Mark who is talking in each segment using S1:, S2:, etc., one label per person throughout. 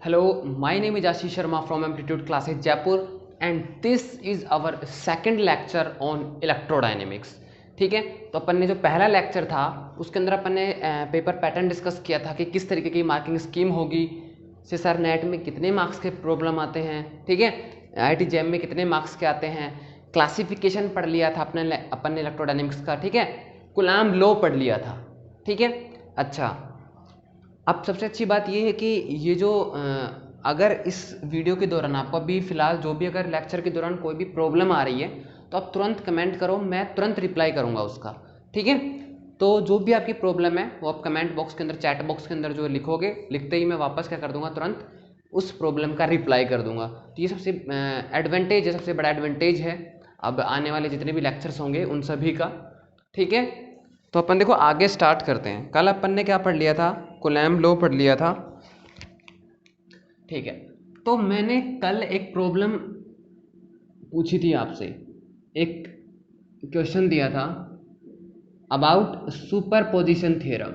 S1: Hello, my name is Ashish Sharma from Amplitude Classes Jaipur and this is our second lecture on electrodynamics. ठीक है, तो अपन ने जो पहला लेक्चर था उसके अंदर अपन ने पेपर पैटर्न डिस्कस किया था कि किस तरीके की मार्किंग स्कीम होगी, सीएसआर नेट में कितने मार्क्स के प्रॉब्लम आते हैं, ठीक है, आईआईटी जेईई में कितने मार्क्स के आते हैं, क्लासिफिकेशन पढ़ लिया था अपन ने इलेक्ट्रोडायनेमिक्स का, ठीक है, कूलॉम लॉ पढ़ लिया था, ठीक है। अच्छा, अब सबसे अच्छी बात ये है कि ये जो अगर इस वीडियो के दौरान आपको अभी फ़िलहाल जो भी अगर लेक्चर के दौरान कोई भी प्रॉब्लम आ रही है तो आप तुरंत कमेंट करो, मैं तुरंत रिप्लाई करूँगा उसका, ठीक है। तो जो भी आपकी प्रॉब्लम है वो आप कमेंट बॉक्स के अंदर, चैट बॉक्स के अंदर जो लिखोगे, लिखते ही मैं वापस क्या कर दूंगा, तुरंत उस प्रॉब्लम का रिप्लाई कर दूंगा। तो ये सबसे एडवांटेज है, सबसे बड़ा एडवांटेज है अब आने वाले जितने भी लेक्चर्स होंगे उन सभी का, ठीक है। तो अपन देखो आगे स्टार्ट करते हैं। कल अपन ने क्या पढ़ लिया था, कूलॉम लॉ पढ़ लिया था, ठीक है। तो मैंने कल एक प्रॉब्लम पूछी थी आपसे, एक क्वेश्चन दिया था about superposition theorem.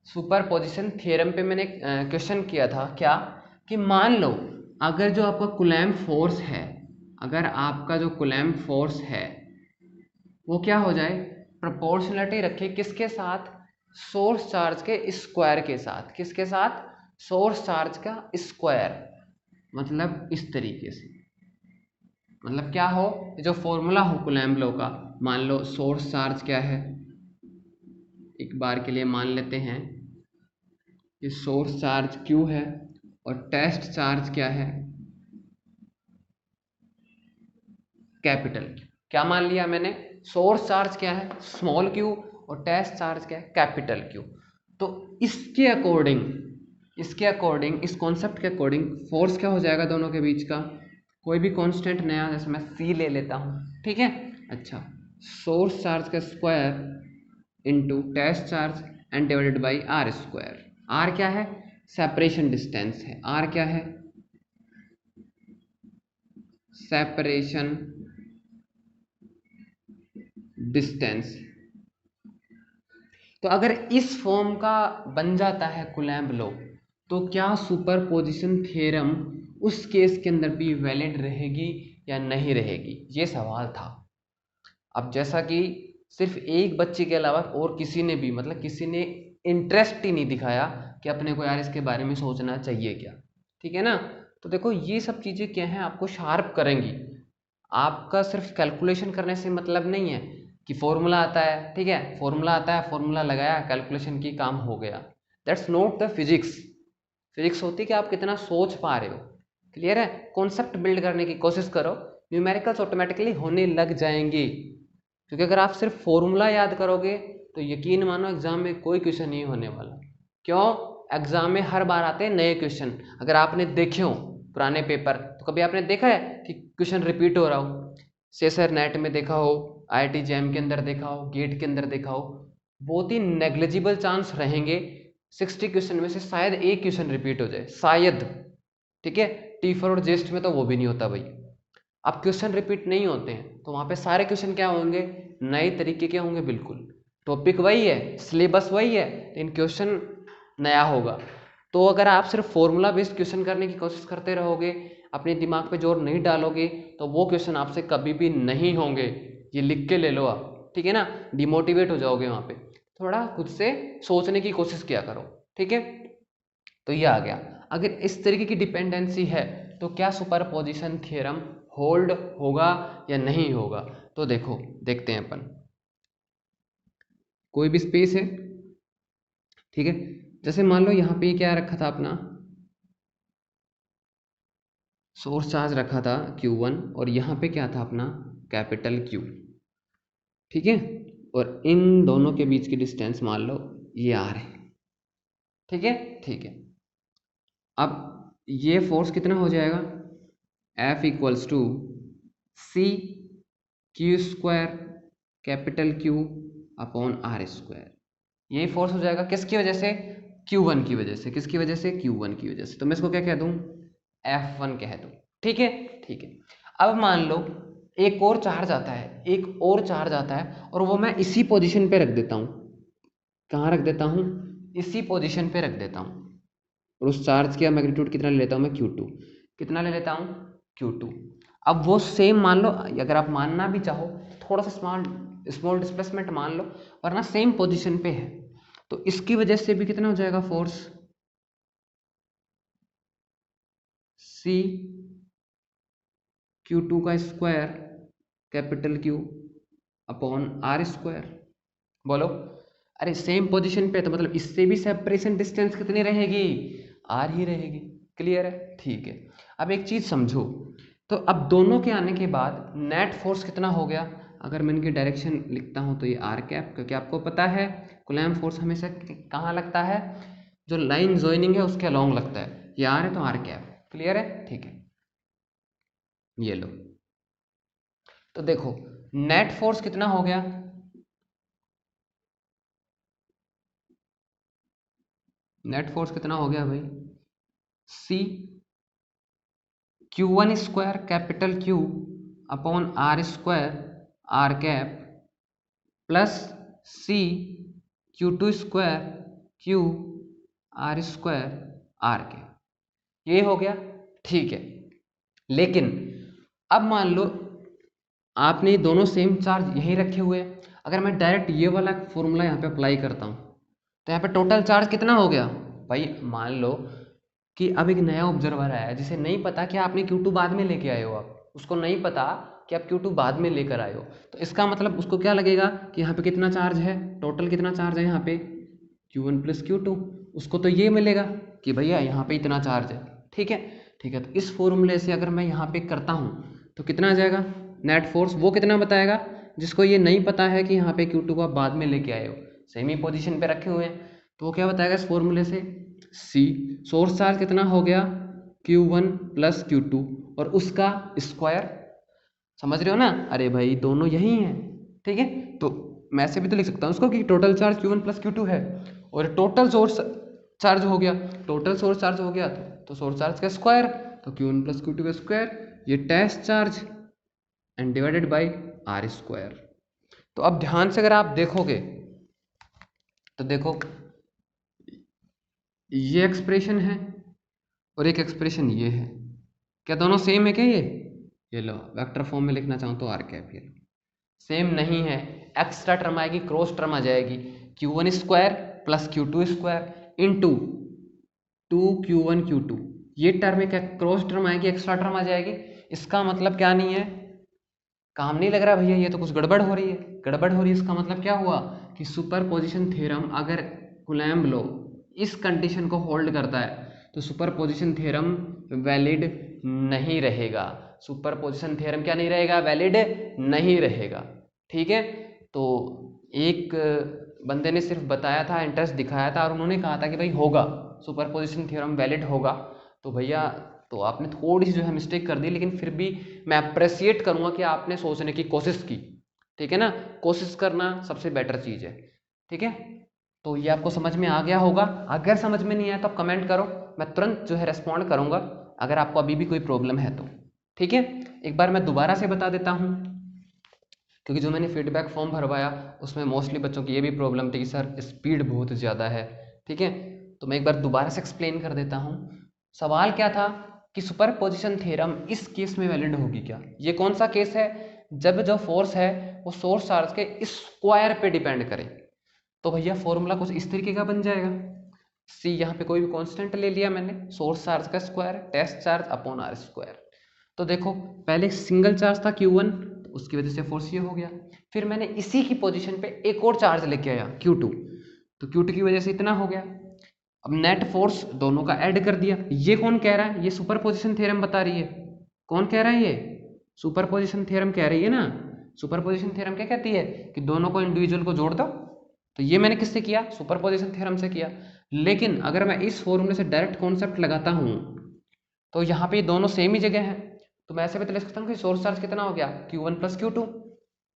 S1: Superposition theorem पे मैंने क्वेश्चन किया था क्या, कि मान लो अगर जो आपका कूलॉम फोर्स है, अगर आपका जो कूलॉम फोर्स है वो क्या हो जाए, प्रोपोर्शनलिटी रखे किसके साथ, सोर्स चार्ज के स्क्वायर के साथ। किसके साथ, सोर्स चार्ज का स्क्वायर। मतलब इस तरीके से, मतलब क्या हो, जो फॉर्मूला हो कूलॉम लॉ का, मान लो सोर्स चार्ज क्या है, एक बार के लिए मान लेते हैं कि सोर्स चार्ज Q है और टेस्ट चार्ज क्या है, कैपिटल। क्या मान लिया मैंने, सोर्स चार्ज क्या है स्मॉल q और टेस्ट चार्ज क्या है कैपिटल Q। तो इसके अकॉर्डिंग, इस कॉन्सेप्ट के अकॉर्डिंग फोर्स क्या हो जाएगा दोनों के बीच का, कोई भी कांस्टेंट नया, जैसे मैं C ले लेता हूँ, ठीक है। अच्छा, सोर्स चार्ज का square into test charge and divided by r square. R क्या है, सेपरेशन डिस्टेंस है, आर क्या है, सेपरेशन डिस्टेंस। तो अगर इस फॉर्म का बन जाता है कूलॉम लॉ, तो क्या सुपरपोजिशन थ्योरम उस केस के अंदर भी वैलिड रहेगी या नहीं रहेगी, ये सवाल था। अब जैसा कि सिर्फ एक बच्चे के अलावा और किसी ने भी, मतलब किसी ने इंटरेस्ट ही नहीं दिखाया कि अपने को यार इसके बारे में सोचना चाहिए क्या, ठीक है ना। तो देखो ये सब चीज़ें क्या हैं, आपको शार्प करेंगी। आपका सिर्फ कैलकुलेशन करने से मतलब नहीं है कि फॉर्मूला आता है, ठीक है, फॉर्मूला आता है, फॉर्मूला लगाया, कैलकुलेशन की काम हो गया। That's not the physics. Physics होती है कि आप कितना सोच पा रहे हो, क्लियर है। कॉन्सेप्ट बिल्ड करने की कोशिश करो, न्यूमेरिकल्स ऑटोमेटिकली होने लग जाएंगे। क्योंकि अगर आप सिर्फ फॉर्मूला याद करोगे तो यकीन मानो एग्जाम में कोई क्वेश्चन नहीं होने वाला। क्यों, एग्जाम में हर बार आते हैं नए क्वेश्चन। अगर आपने देखे हो पुराने पेपर तो कभी आपने देखा है कि क्वेश्चन रिपीट हो रहा हो, सीएसआर नेट में देखा हो, आईआईटी जेईई के अंदर देखा हो, गेट के अंदर देखा हो, बहुत ही नेग्लिजिबल चांस रहेंगे 60 क्वेश्चन में से शायद एक क्वेश्चन रिपीट हो जाए, शायद, ठीक है। टी4 और जेस्ट में तो वो भी नहीं होता भाई। अब क्वेश्चन रिपीट नहीं होते हैं तो वहाँ पे सारे क्वेश्चन क्या होंगे, नए तरीके के होंगे, बिल्कुल टॉपिक वही है, सिलेबस वही है, लेकिन क्वेश्चन नया होगा। तो अगर आप सिर्फ फॉर्मूला बेस्ड क्वेश्चन करने की कोशिश करते रहोगे, अपने दिमाग पे जोर नहीं डालोगे, तो वो क्वेश्चन आपसे कभी भी नहीं होंगे। ये लिख के ले लो आप, ठीक है ना, डिमोटिवेट हो जाओगे वहाँ पे। थोड़ा खुद से सोचने की कोशिश किया करो, ठीक है। तो ये आ गया, अगर इस तरीके की डिपेंडेंसी है तो क्या सुपरपोजिशन थ्योरम होल्ड होगा या नहीं होगा। तो देखो, देखते हैं अपन, कोई भी स्पेस है, ठीक है, जैसे मान लो यहाँ पे क्या रखा था अपना, सोर्स चार्ज रखा था Q1 और यहाँ पे क्या था अपना कैपिटल Q, ठीक है, और इन दोनों के बीच की डिस्टेंस मान लो ये R है, ठीक है, ठीक है। अब ये फोर्स कितना हो जाएगा, F equals to c q square capital Q upon r square. यही फोर्स हो जाएगा किसकी वजह से, Q1 की वजह से। किसकी वजह से, Q1 की वजह से। तो मैं इसको क्या कह दूं, F1 कह दूं, ठीक है, ठीक है। अब मान लो एक और चार्ज आता है, एक और चार्ज आता है और वो मैं इसी पोजीशन पे रख देता हूं, कहाँ रख देता हूँ, इसी पोजीशन पे रख देता हूँ, और उस चार्ज का मैग्नीट्यूड कितना ले लेता हूँ मैं, Q2। कितना ले लेता हूँ, Q2। अब वो सेम मान लो, अगर आप मानना भी चाहो तो थोड़ा सा स्मॉल डिस्प्लेसमेंट मान लो, वरना सेम पोजीशन पे है, तो इसकी वजह से भी कितना हो जाएगा फोर्स, C Q2 का square capital Q upon R square. बोलो, अरे सेम पोजीशन पे, तो मतलब इससे भी सेपरेशन डिस्टेंस कितनी रहेगी, R ही रहेगी। क्लियर है, ठीक है। अब एक चीज समझो, तो अब दोनों के आने के बाद नेट फोर्स कितना हो गया, अगर मैं इनकी डायरेक्शन लिखता हूं तो ये आर कैप, क्योंकि आपको पता है कूलम्ब फोर्स हमेशा कहाँ लगता है, जो लाइन ज्वाइनिंग है उसके अलोंग लगता है, ये आर है तो आर कैप। क्लियर है, ठीक है। ये लो, तो देखो नेट फोर्स कितना हो गया, नेट फोर्स कितना हो गया भाई, C Q1 square capital Q upon R square r cap plus C Q2 square Q R square r के, ये हो गया, ठीक है। लेकिन अब मान लो आपने दोनों सेम चार्ज यहीं रखे हुए हैं, अगर मैं डायरेक्ट ये वाला फॉर्मूला यहाँ पे अप्लाई करता हूँ तो यहाँ पे टोटल चार्ज कितना हो गया भाई। मान लो कि अब एक नया ऑब्जर्वर आया जिसे नहीं पता कि आपने Q2 बाद में लेके आए हो, आप उसको नहीं पता कि आप Q2 बाद में लेकर आए हो, तो इसका मतलब उसको क्या लगेगा कि यहाँ पे कितना चार्ज है, टोटल कितना चार्ज है यहाँ पे, Q1 प्लस Q2। उसको तो ये मिलेगा कि भैया यहाँ पे इतना चार्ज है, ठीक है, ठीक है। तो इस फॉर्मूले से अगर मैं यहाँ पे करता हूँ तो कितना आ जाएगा नेट फोर्स, वो कितना बताएगा, जिसको ये नहीं पता है कि यहाँ पे Q2 को आप बाद में लेके आए हो, सेमी पोजीशन पे रखे हुए हैं, तो वो क्या बताएगा इस फॉर्मूले से, C सोर्स चार्ज कितना हो गया Q1 प्लस Q2 और उसका स्क्वायर। समझ रहे हो ना, अरे भाई दोनों यही हैं, ठीक है। तो मैं ऐसे भी तो लिख सकता हूँ उसको कि total charge Q1 plus Q2 है, और टोटल सोर्स चार्ज हो गया, टोटल सोर्स चार्ज हो गया तो सोर्स चार्ज का स्क्वायर, तो Q1 प्लस Q2 का स्क्वायर, ये test charge and divided by r square. तो अब ध्यान से अगर आप देखोगे तो देखो ये एक्सप्रेशन है और एक एक्सप्रेशन ये है, क्या दोनों सेम है क्या, ये लो वेक्टर फॉर्म में लिखना चाहूँ तो आर कैप, ये सेम नहीं है, एक्स्ट्रा टर्म आएगी, क्रॉस टर्म आ जाएगी, Q1 square plus Q2 square into 2Q1 Q2, ये टर्म एक क्रॉस टर्म आएगी, एक्स्ट्रा टर्म आ जाएगी। इसका मतलब क्या नहीं है, काम नहीं लग रहा भैया, ये तो कुछ गड़बड़ हो रही है, गड़बड़ हो रही है। इसका मतलब क्या हुआ कि सुपरपोजिशन थ्योरम अगर कूलम्ब लॉ इस कंडीशन को होल्ड करता है तो सुपरपोजिशन थ्योरम वैलिड नहीं रहेगा, सुपरपोजिशन थ्योरम क्या नहीं रहेगा, वैलिड नहीं रहेगा, ठीक है। तो एक बंदे ने सिर्फ बताया था, इंटरेस्ट दिखाया था और उन्होंने कहा था कि भाई होगा, सुपरपोजिशन थ्योरम वैलिड होगा, तो भैया तो आपने थोड़ी सी जो है मिस्टेक कर दी, लेकिन फिर भी मैं अप्रिशिएट करूंगा कि आपने सोचने की कोशिश की, ठीक है ना, कोशिश करना सबसे बेटर चीज़ है, ठीक है। तो ये आपको समझ में आ गया होगा, अगर समझ में नहीं आया तो आप कमेंट करो, मैं तुरंत जो है रेस्पॉन्ड करूंगा अगर आपको अभी भी कोई प्रॉब्लम है तो, ठीक है। एक बार मैं दोबारा से बता देता हूँ, क्योंकि जो मैंने फीडबैक फॉर्म भरवाया उसमें मोस्टली बच्चों की ये भी प्रॉब्लम थी कि सर स्पीड बहुत ज़्यादा है, ठीक है। तो मैं एक बार दोबारा से एक्सप्लेन कर देता हूँ। सवाल क्या था कि सुपरपोजिशन थ्योरम इस केस में वैलिड होगी क्या, ये कौन सा केस है, जब जो फोर्स है वो सोर्स चार्ज के स्क्वायर पे डिपेंड करे। तो भैया फॉर्मूला कुछ इस तरीके का बन जाएगा, सी यहाँ पे कोई भी कांस्टेंट ले लिया मैंने, सोर्स चार्ज का square test charge upon r square. तो देखो पहले सिंगल चार्ज था Q1, तो उसकी वजह से फोर्स ये हो गया, फिर मैंने इसी की पोजीशन पे एक और चार्ज लेके आया Q2, तो Q2 की वजह से इतना हो गया। अब नेट फोर्स दोनों का ऐड कर दिया, ये कौन कह रहा है, ये सुपरपोजिशन थ्योरम बता रही है, कौन कह रहा है, ये सुपरपोजिशन थ्योरम कह रही है ना। सुपरपोजिशन थ्योरम क्या कहती है कि दोनों को इंडिविजुअल को जोड़ दो, तो ये मैंने किससे किया, सुपरपोजिशन थ्योरम से किया। लेकिन अगर मैं इस फॉर्मूले से डायरेक्ट कॉन्सेप्ट लगाता हूँ तो यहाँ पे दोनों सेम ही जगह है, तो मैं ऐसे भी तो लिख सकता हूँ कि सोर्स चार्ज कितना हो गया Q1 प्लस Q2,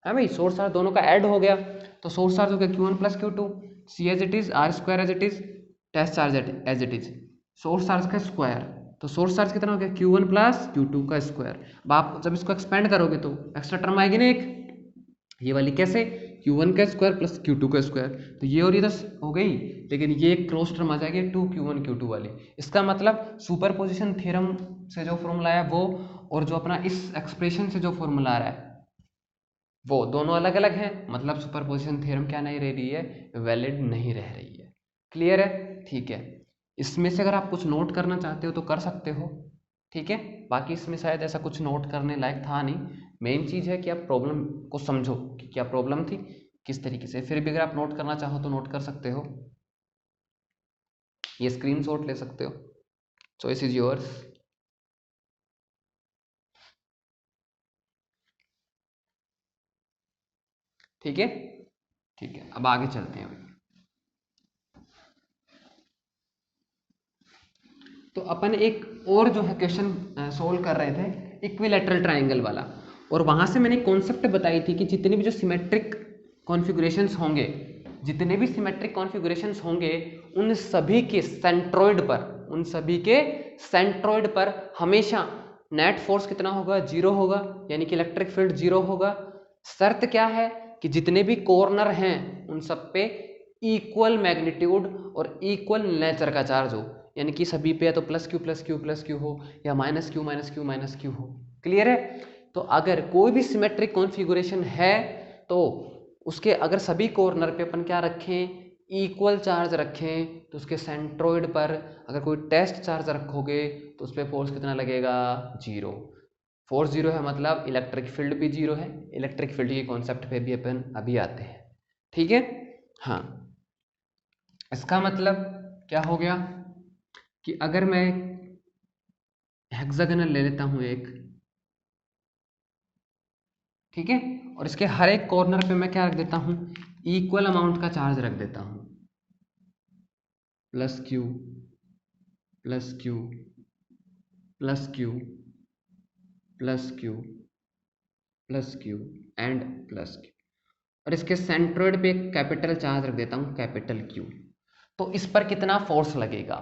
S1: है भाई, सोर्स चार्ज दोनों का ऐड हो गया, तो सोर्स चार्ज हो गया Q1 plus Q2, C as it is, r square as it is, test charge as it is, source charge का स्क्वायर, तो सोर्स चार्ज कितना हो गया Q1 प्लस Q2 का स्क्वायर। अब आप जब इसको एक्सपेंड करोगे तो एक्स्ट्रा टर्म आएगी ना एक, ये वाली, कैसे, Q1 का स्क्वायर प्लस Q2 का स्क्वायर, तो ये और ये तो हो गई, लेकिन ये एक क्रॉस टर्म आ जाएगी 2Q1 Q2 वाली। इसका मतलब सुपरपोजिशन थ्योरम से जो फॉर्मूला है वो, और जो अपना इस एक्सप्रेशन से जो फॉर्मूला आ रहा है वो दोनों अलग अलग हैं, मतलब सुपरपोजिशन थ्योरम क्या नहीं रह रही है, वैलिड नहीं रह रही है। क्लियर है? ठीक है। इसमें से अगर आप कुछ नोट करना चाहते हो तो कर सकते हो, ठीक है। बाकी इसमें शायद ऐसा कुछ नोट करने लायक था नहीं। मेन चीज़ है कि आप प्रॉब्लम को समझो कि क्या प्रॉब्लम थी, किस तरीके से। फिर भी अगर आप नोट करना चाहो तो नोट कर सकते हो, ये स्क्रीनशॉट ले सकते हो, चॉइस इज योर्स। ठीक है, ठीक है। अब आगे चलते हैं। तो अपन एक और जो है क्वेश्चन सोल्व कर रहे थे इक्विलैटरल ट्रायंगल वाला, और वहां से मैंने कॉन्सेप्ट बताई थी कि जितने भी जो सिमेट्रिक कॉन्फ़िगरेशंस होंगे, जितने भी सिमेट्रिक कॉन्फ़िगरेशंस होंगे, उन सभी के सेंट्रोइड पर, उन सभी के सेंट्रोइड पर हमेशा नेट फोर्स कितना होगा, जीरो होगा, यानी कि इलेक्ट्रिक फील्ड जीरो होगा। शर्त क्या है कि जितने भी कॉर्नर हैं उन सब पे इक्वल मैग्नीट्यूड और इक्वल नेचर का चार्ज हो, यानी कि सभी पे या तो plus Q plus Q plus Q हो, या minus Q minus Q minus Q हो। क्लियर है? तो अगर कोई भी सिमेट्रिक कॉन्फ़िगरेशन है तो उसके अगर सभी कॉर्नर पे अपन क्या रखें, इक्वल चार्ज रखें, तो उसके सेंट्रोइड पर अगर कोई टेस्ट चार्ज रखोगे तो उस पर फोर्स कितना लगेगा, जीरो। फोर्स जीरो है मतलब इलेक्ट्रिक फील्ड भी जीरो है। इलेक्ट्रिक फील्ड के कॉन्सेप्ट पे भी अपन अभी आते हैं, ठीक है। हाँ, इसका मतलब क्या हो गया कि अगर मैं हेक्सागोनल ले लेता हूं एक, ठीक है, और इसके हर एक कॉर्नर पे मैं क्या रख देता हूं, इक्वल अमाउंट का चार्ज रख देता हूं, plus Q plus Q plus Q plus Q plus Q and plus Q, और इसके सेंट्रोइड पे एक कैपिटल चार्ज रख देता हूं, कैपिटल क्यू। तो इस पर कितना फोर्स लगेगा,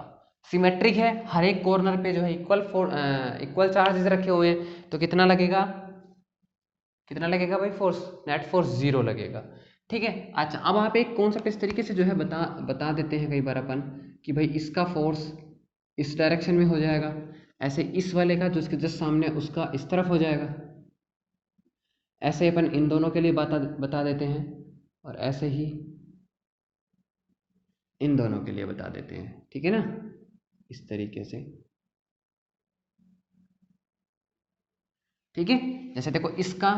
S1: सिमेट्रिक है, हर एक कॉर्नर पे जो है इक्वल चार्जेस रखे हुए हैं, तो कितना लगेगा, कितना लगेगा भाई फोर्स, नेट फोर्स जीरो लगेगा। ठीक है। अच्छा, अब आप एक कॉन्सेप्ट इस तरीके से जो है बता देते हैं कई बार अपन कि भाई इसका फोर्स इस डायरेक्शन में हो जाएगा, ऐसे इस वाले का जो इसके जस्ट सामने उसका इस तरफ हो जाएगा, ऐसे अपन इन दोनों के लिए बता देते हैं, और ऐसे ही इन दोनों के लिए बता देते हैं, ठीक है ना, इस तरीके से। ठीक है, जैसे देखो इसका,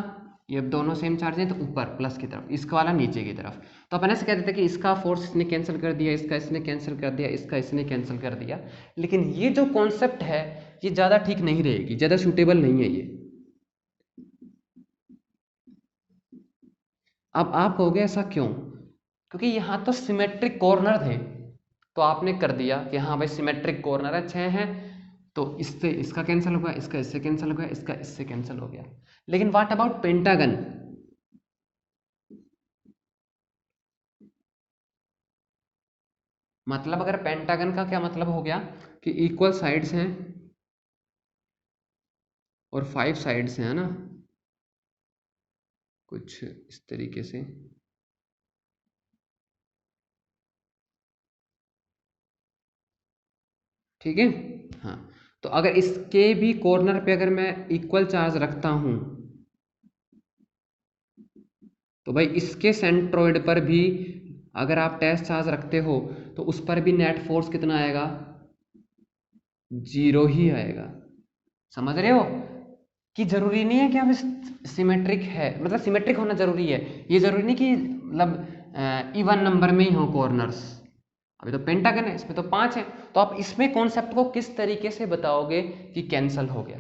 S1: ये दोनों सेम चार्ज हैं तो ऊपर प्लस की तरफ, इसका वाला नीचे की तरफ, तो अपन ऐसे कह देते हैं कि इसका फोर्स इसने कैंसिल कर दिया, इसका इसने कैंसिल कर दिया, इसका इसने कैंसिल कर दिया। लेकिन ये जो कॉन्सेप्ट है ये ज़्यादा ठीक नहीं रहेगी, ज़्यादा सूटेबल नहीं है ये। अब आप कहोगे ऐसा क्यों, क्योंकि यहाँ तो सिमेट्रिक कॉर्नर थे, तो आपने कर दिया कि हाँ भाई सिमेट्रिक कॉर्नर है, 6 हैं, तो इससे इसका कैंसिल हो गया, इसका इससे कैंसिल हो गया, इसका इससे कैंसिल हो गया। लेकिन व्हाट अबाउट पेंटागन, मतलब अगर पेंटागन का क्या मतलब हो गया कि इक्वल साइड्स हैं और 5 साइड्स हैं, है ना, कुछ इस तरीके से। ठीक है। हाँ, तो अगर इसके भी कॉर्नर पे अगर मैं इक्वल चार्ज रखता हूं तो भाई इसके सेंट्रोइड पर भी अगर आप टेस्ट चार्ज रखते हो तो उस पर भी नेट फोर्स कितना आएगा, जीरो ही आएगा। समझ रहे हो कि जरूरी नहीं है कि अब सिमेट्रिक है, मतलब सिमेट्रिक होना जरूरी है, ये जरूरी नहीं कि मतलब इवन नंबर में ही हो कॉर्नर्स। अभी तो पेंटागन है, इसमें तो 5 है, तो आप इसमें कॉन्सेप्ट को किस तरीके से बताओगे कि कैंसल हो गया।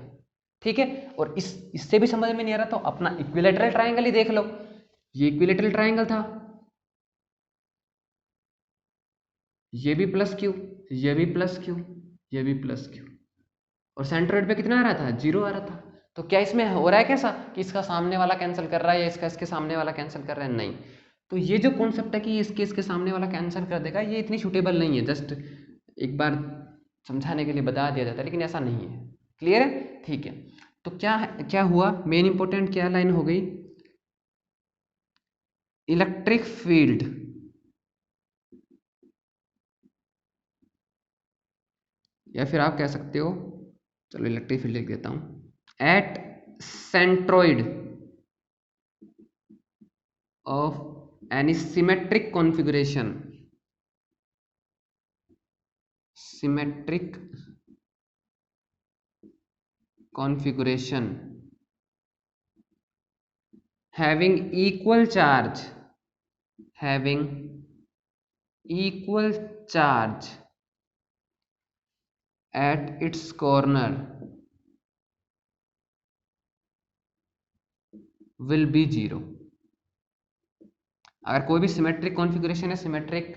S1: ठीक है, और इससे भी समझ में नहीं आ रहा तो अपना इक्विलैटरल ट्रायंगल ही देख लो, ये इक्विलैटरल ट्रायंगल था, ये भी प्लस क्यू, ये भी प्लस क्यू, ये भी प्लस क्यू, और सेंट्रोइड पे कितना आ रहा था, जीरो आ रहा था। तो क्या इसमें हो रहा है कैसा कि इसका सामने वाला कैंसिल कर रहा है या इसका इसके सामने वाला कैंसिल कर रहा है, नहीं। तो ये जो कॉन्सेप्ट है कि इसके सामने वाला कैंसिल कर देगा, ये इतनी सूटेबल नहीं है, जस्ट एक बार समझाने के लिए बता दिया जाता है, लेकिन ऐसा नहीं है। क्लियर है? ठीक है। तो क्या क्या हुआ, मेन इंपॉर्टेंट क्या लाइन हो गई, इलेक्ट्रिक फील्ड या फिर आप कह सकते हो, चलो इलेक्ट्रिक फील्ड लिख देता हूं, at centroid of any symmetric configuration, symmetric configuration having equal charge, having equal charge at its corner will be zero। अगर कोई भी सिमेट्रिक कॉन्फ़िगरेशन है, सिमेट्रिक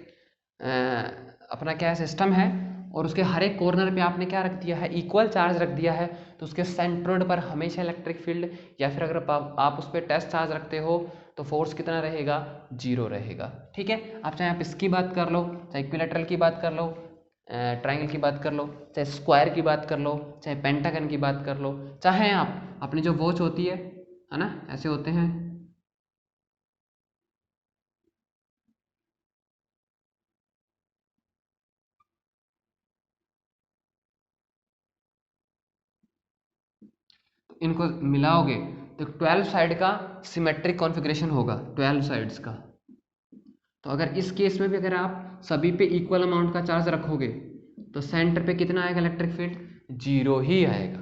S1: अपना क्या सिस्टम है, और उसके हर एक कॉर्नर पे आपने क्या रख दिया है, इक्वल चार्ज रख दिया है, तो उसके सेंट्रोइड पर हमेशा इलेक्ट्रिक फील्ड, या फिर अगर आप उस पर टेस्ट चार्ज रखते हो तो फोर्स कितना रहेगा, जीरो रहेगा। ठीक है, आप चाहे आप इसकी बात कर लो, चाहे इक्विलैटरल की बात कर लो, ट्राइंगल की बात कर लो, चाहे स्क्वायर की बात कर लो, चाहे पेंटागन की बात कर लो, चाहे आप अपनी जो वॉच होती है ना, ऐसे होते हैं, इनको मिलाओगे तो 12 साइड का सिमेट्रिक कॉन्फ़िगरेशन होगा, 12 साइड्स का। तो अगर इस केस में भी अगर आप सभी पे इक्वल अमाउंट का चार्ज रखोगे तो सेंटर पे कितना आएगा इलेक्ट्रिक फील्ड, जीरो ही आएगा।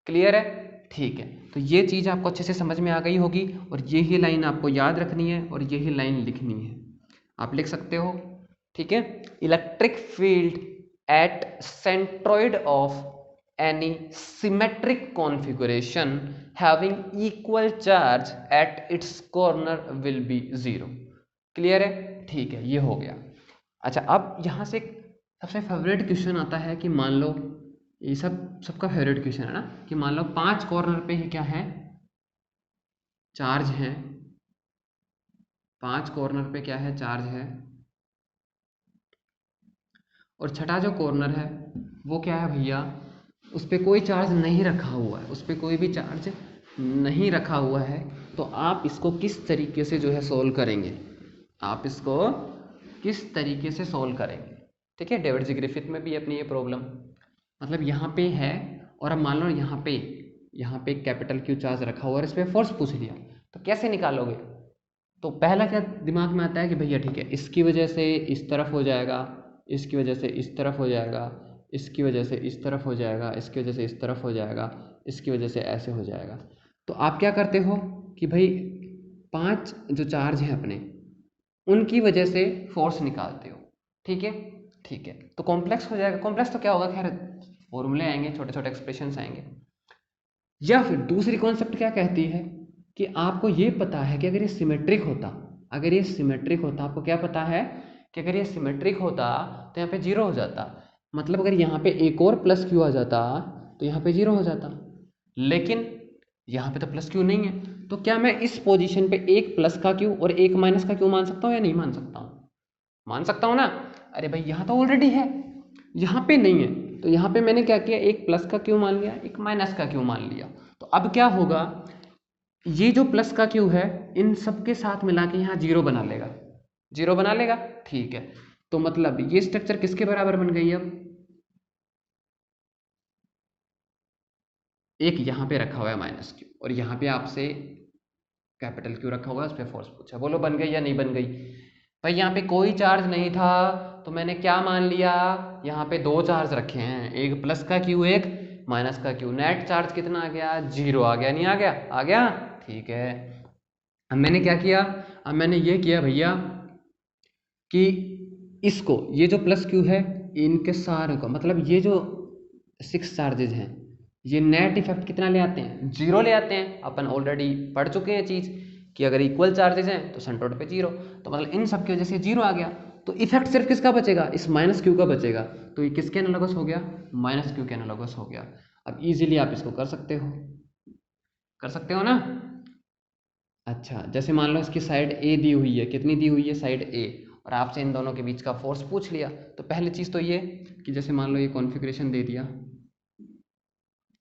S1: क्लियर है? ठीक है, तो ये चीज़ आपको अच्छे से समझ में आ गई होगी, और यही लाइन आपको याद रखनी है और यही लाइन लिखनी है, आप लिख सकते हो। ठीक है, electric field at centroid of any symmetric configuration having equal charge at its corner will be zero। Clear है? ठीक है, ये हो गया। अच्छा, अब यहाँ से सबसे फेवरेट क्वेश्चन आता है कि मान लो, ये सबका फेवरेट क्वेश्चन है ना, कि मान लो 5 कॉर्नर पे ही क्या है, चार्ज है, 5 कॉर्नर पे क्या है, चार्ज है, और छठा जो कॉर्नर है वो क्या है भैया, उस पर कोई चार्ज नहीं रखा हुआ है, उस पर कोई भी चार्ज नहीं रखा हुआ है। तो आप इसको किस तरीके से जो है सोल्व करेंगे, आप इसको किस तरीके से सोल्व करेंगे। ठीक है, डेविड जी ग्रिफिथ में भी अपनी ये प्रॉब्लम, मतलब यहाँ पे है, और अब मान लो यहाँ पे कैपिटल क्यू चार्ज रखा हुआ और इस पर फोर्स पूछ लिया, तो कैसे निकालोगे। तो पहला क्या दिमाग में आता है कि भैया ठीक है, इसकी वजह से इस तरफ हो जाएगा, इसकी वजह से इस तरफ हो जाएगा, इसकी वजह से इस तरफ हो जाएगा, इसकी वजह से इस तरफ हो जाएगा, इसकी वजह से ऐसे हो जाएगा। तो आप क्या करते हो कि भाई 5 जो चार्ज हैं अपने, उनकी वजह से फोर्स निकालते हो। ठीक है, ठीक है, तो कॉम्प्लेक्स हो जाएगा। कॉम्प्लेक्स तो क्या होगा, खैर फॉर्मूले आएंगे, छोटे छोटे एक्सप्रेशंस आएंगे। या फिर दूसरी कॉन्सेप्ट क्या कहती है कि आपको ये पता है कि अगर ये सिमेट्रिक होता, अगर ये सिमेट्रिक होता, आपको क्या पता है कि अगर ये सिमेट्रिक होता तो यहाँ पे जीरो हो जाता, मतलब अगर यहाँ पे एक और प्लस क्यू आ जाता तो यहाँ पे जीरो हो जाता, लेकिन यहाँ पे तो प्लस क्यू नहीं है। तो क्या मैं इस पोजीशन पे एक प्लस का क्यू और एक माइनस का क्यू मान सकता हूँ या नहीं मान सकता हूँ? मान सकता हूँ ना। अरे भाई यहाँ तो ऑलरेडी है, यहाँ पे नहीं है, तो यहाँ पे मैंने क्या किया, एक प्लस का क्यू मान लिया, एक माइनस का क्यू मान लिया। तो अब क्या होगा, ये जो प्लस का क्यू है इन सब के साथ मिला के यहाँ जीरो बना लेगा, जीरो बना लेगा। ठीक है, तो मतलब ये स्ट्रक्चर किसके बराबर बन गई, अब एक यहाँ पे रखा हुआ है माइनस क्यू, और यहाँ पे आपसे कैपिटल क्यू रखा हुआ है, उस पर फोर्स पूछा, बोलो बन गई या नहीं बन गई। भाई यहाँ पे कोई चार्ज नहीं था, तो मैंने क्या मान लिया, यहाँ पे दो चार्ज रखे हैं, एक प्लस का क्यू, एक माइनस का क्यू, नेट चार्ज कितना आ गया, जीरो आ गया, नहीं आ गया, आ गया। ठीक है, अब मैंने क्या किया, अब मैंने ये किया भैया कि इसको, ये जो प्लस क्यू है इनके सारों का, मतलब ये जो 6 चार्जेज हैं, ये नेट इफेक्ट कितना ले आते हैं, जीरो ले आते हैं। अपन ऑलरेडी पढ़ चुके हैं चीज़ कि अगर इक्वल चार्जेज हैं तो सेंट्रोइड पे जीरो, तो मतलब इन सब की वजह से जीरो आ गया। तो इफेक्ट सिर्फ किसका बचेगा, इस माइनस क्यू का बचेगा। तो ये किसके एनालॉगस हो गया, माइनस क्यू के एनालॉगस हो गया। अब इजीली आप इसको कर सकते हो, कर सकते हो ना। अच्छा, जैसे मान लो इसकी साइड ए दी हुई है, कितनी दी हुई है, साइड ए, और आपसे इन दोनों के बीच का फोर्स पूछ लिया। तो पहली चीज़ तो ये कि जैसे मान लो ये कॉन्फ़िगरेशन दे दिया,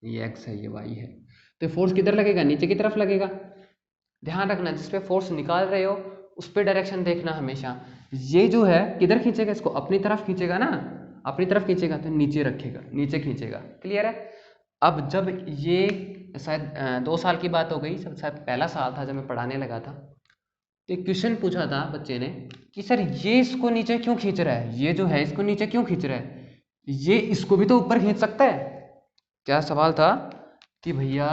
S1: ये एक्स है, ये वाई है, तो फोर्स किधर लगेगा, नीचे की तरफ लगेगा। ध्यान रखना, जिस पे फोर्स निकाल रहे हो उस पर डायरेक्शन देखना हमेशा। ये जो है किधर खींचेगा, इसको अपनी तरफ खींचेगा ना, अपनी तरफ खींचेगा तो नीचे रखेगा, नीचे खींचेगा। क्लियर है। अब जब ये शायद 2 साल की बात हो गई, सब शायद पहला साल था जब मैं पढ़ाने लगा था, तो एक क्वेश्चन पूछा था बच्चे ने कि सर ये इसको नीचे क्यों खींच रहा है, ये जो है इसको नीचे क्यों खींच रहा है, ये इसको भी तो ऊपर खींच सकता है। क्या सवाल था कि भैया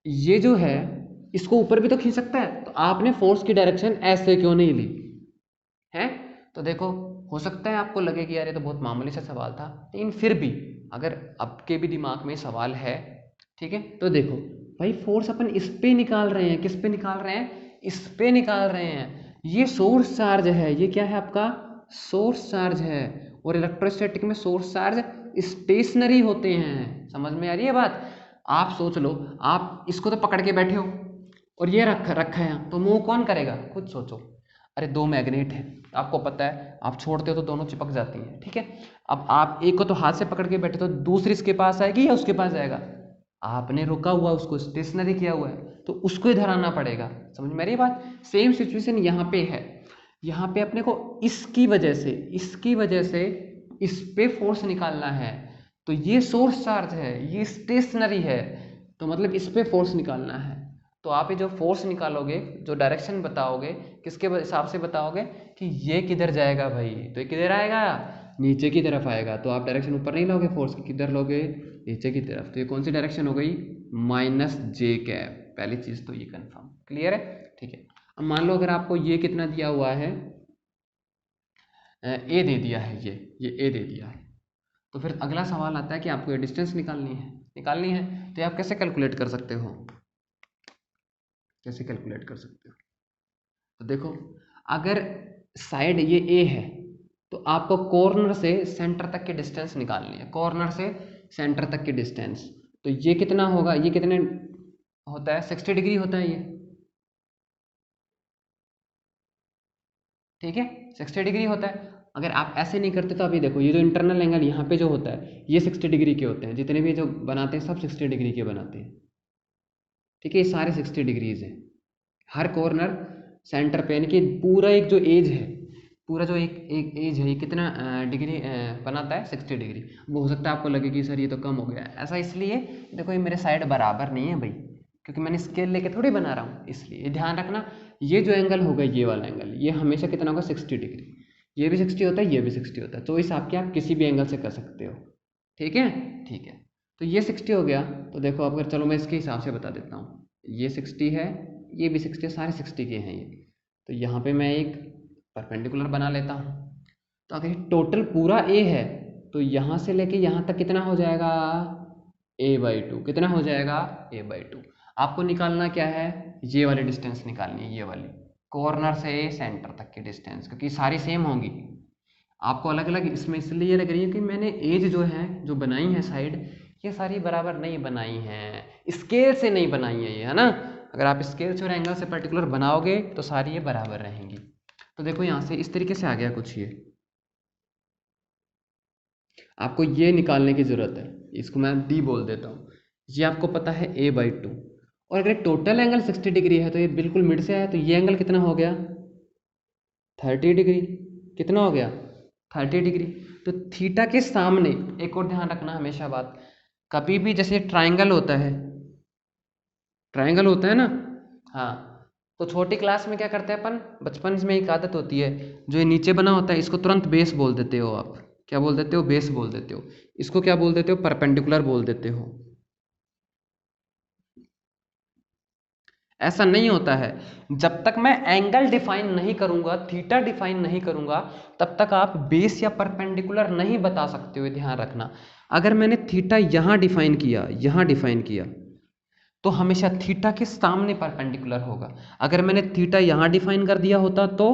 S1: ये जो है इसको ऊपर भी तो खींच सकता है, तो आपने फोर्स की डायरेक्शन ऐसे क्यों नहीं ली है। तो देखो, हो सकता है आपको लगे कि यार ये तो बहुत मामूली सा सवाल था, लेकिन फिर भी अगर आपके भी दिमाग में सवाल है, ठीक है, तो देखो भाई फोर्स अपन इस पे निकाल रहे हैं, किस पे निकाल रहे हैं, इस पे निकाल रहे हैं। ये सोर्स चार्ज है, ये क्या है आपका सोर्स चार्ज है, और इलेक्ट्रोस्टैटिक में सोर्स चार्ज स्टेशनरी होते हैं। समझ में आ रही है बात। आप सोच लो, आप इसको तो पकड़ के बैठे हो और ये रखा है यहाँ, तो मूव कौन करेगा, खुद सोचो। अरे दो मैग्नेट है, आपको पता है, आप छोड़ते हो तो दोनों चिपक जाती हैं, ठीक है। अब आप एक को तो हाथ से पकड़ के बैठे तो दूसरी इसके पास आएगी या उसके पास जाएगा, आपने रुका हुआ उसको स्टेशनरी किया हुआ है तो उसको इधर आना पड़ेगा। समझ में आ रही बात। सेम सिचुएशन यहाँ पे है, यहाँ पे अपने को इसकी वजह से इस पे फोर्स निकालना है, तो ये सोर्स चार्ज है, ये स्टेशनरी है, तो मतलब इस पे फोर्स निकालना है। तो आप ये जो फोर्स निकालोगे, जो डायरेक्शन बताओगे, किसके हिसाब से बताओगे कि ये किधर जाएगा भाई, तो ये किधर आएगा, नीचे की तरफ आएगा। तो आप डायरेक्शन ऊपर नहीं लोगे फोर्स की, किधर लोगे, नीचे की तरफ। तो ये कौन सी डायरेक्शन हो गई, -j। पहली चीज तो ये कंफर्म। क्लियर है, ठीक है। अब मान लो अगर आपको ये कितना दिया हुआ है, ए दे दिया है, ये ए दे दिया है, तो फिर अगला सवाल आता है कि आपको ये डिस्टेंस निकालनी है। तो ये आप कैसे कैलकुलेट कर सकते हो, कैसे कैलकुलेट कर सकते हो। तो देखो, अगर साइड ये ए है तो आपको कॉर्नर से सेंटर तक की डिस्टेंस निकालनी है, कॉर्नर से सेंटर तक की डिस्टेंस। तो ये कितना होगा, ये कितने होता है, 60 डिग्री होता है ये, ठीक है, 60 डिग्री होता है। अगर आप ऐसे नहीं करते तो अभी देखो, ये जो इंटरनल एंगल यहाँ पे जो होता है ये 60 डिग्री के होते हैं, जितने भी जो बनाते हैं सब 60 डिग्री के बनाते हैं, ठीक है, ये सारे 60 डिग्रीज हैं। हर कॉर्नर सेंटर पे, यानी कि पूरा एक जो एज है, पूरा जो एक एक एज है, ये कितना डिग्री बनाता है, 60 डिग्री। वो हो सकता है आपको लगे कि सर ये तो कम हो गया, ऐसा इसलिए देखो ये मेरे साइड बराबर नहीं है भाई, क्योंकि मैंने स्केल लेके थोड़ी बना रहा हूँ, इसलिए ध्यान रखना। ये जो एंगल होगा, ये वाला एंगल, ये हमेशा कितना होगा, 60 डिग्री। ये भी 60 होता है, ये भी 60 होता है, चॉइस आपकी, आप किसी भी एंगल से कर सकते हो, ठीक है, ठीक है। तो ये 60 हो गया। तो देखो अगर चलो मैं इसके हिसाब से बता देता हूँ, ये 60 है, ये भी 60 है, सारे 60 के हैं ये। तो यहाँ पे मैं एक परपेंडिकुलर बना लेता हूँ। तो अगर टोटल पूरा ए है तो यहाँ से लेके यहाँ तक कितना हो जाएगा, a/2। कितना हो जाएगा, a/2। आपको निकालना क्या है, ये वाली डिस्टेंस निकालनी है, ये वाली कॉर्नर से सेंटर तक की डिस्टेंस, क्योंकि सारी सेम होंगी। आपको अलग अलग इसमें इसलिए लग रही है कि मैंने एज जो है, जो बनाई है साइड, ये सारी बराबर नहीं बनाई हैं, स्केल से नहीं बनाई है ये, है ना। अगर आप स्केल से और एंगल से पर्टिकुलर बनाओगे तो सारी ये बराबर रहेंगी। तो देखो यहाँ से इस तरीके से आ गया कुछ, ये आपको ये निकालने की ज़रूरत है, इसको मैं डी बोल देता हूँ। ये आपको पता है a/2, और अगर टोटल एंगल 60 डिग्री है तो ये बिल्कुल मिड से आया, तो ये एंगल कितना हो गया, 30 डिग्री। कितना हो गया, 30 डिग्री। तो थीटा के सामने एक और ध्यान रखना हमेशा बात, कभी भी जैसे ट्राइंगल होता है, ट्राइंगल होता है ना, हाँ, तो छोटी क्लास में क्या करते हैं अपन, बचपन में एक आदत होती है, जो ये नीचे बना होता है इसको तुरंत बेस बोल देते हो आप। क्या बोल देते हो, बेस बोल देते हो। इसको क्या बोल देते हो, परपेंडिकुलर बोल देते हो। ऐसा नहीं होता है, जब तक मैं एंगल डिफाइन नहीं करूंगा, थीटा डिफाइन नहीं करूंगा, तब तक आप बेस या परपेंडिकुलर नहीं बता सकते हो, ध्यान रखना। अगर मैंने थीटा यहाँ डिफाइन किया, यहाँ डिफाइन किया, तो हमेशा थीटा के सामने परपेंडिकुलर होगा। अगर मैंने थीटा यहाँ डिफाइन कर दिया होता तो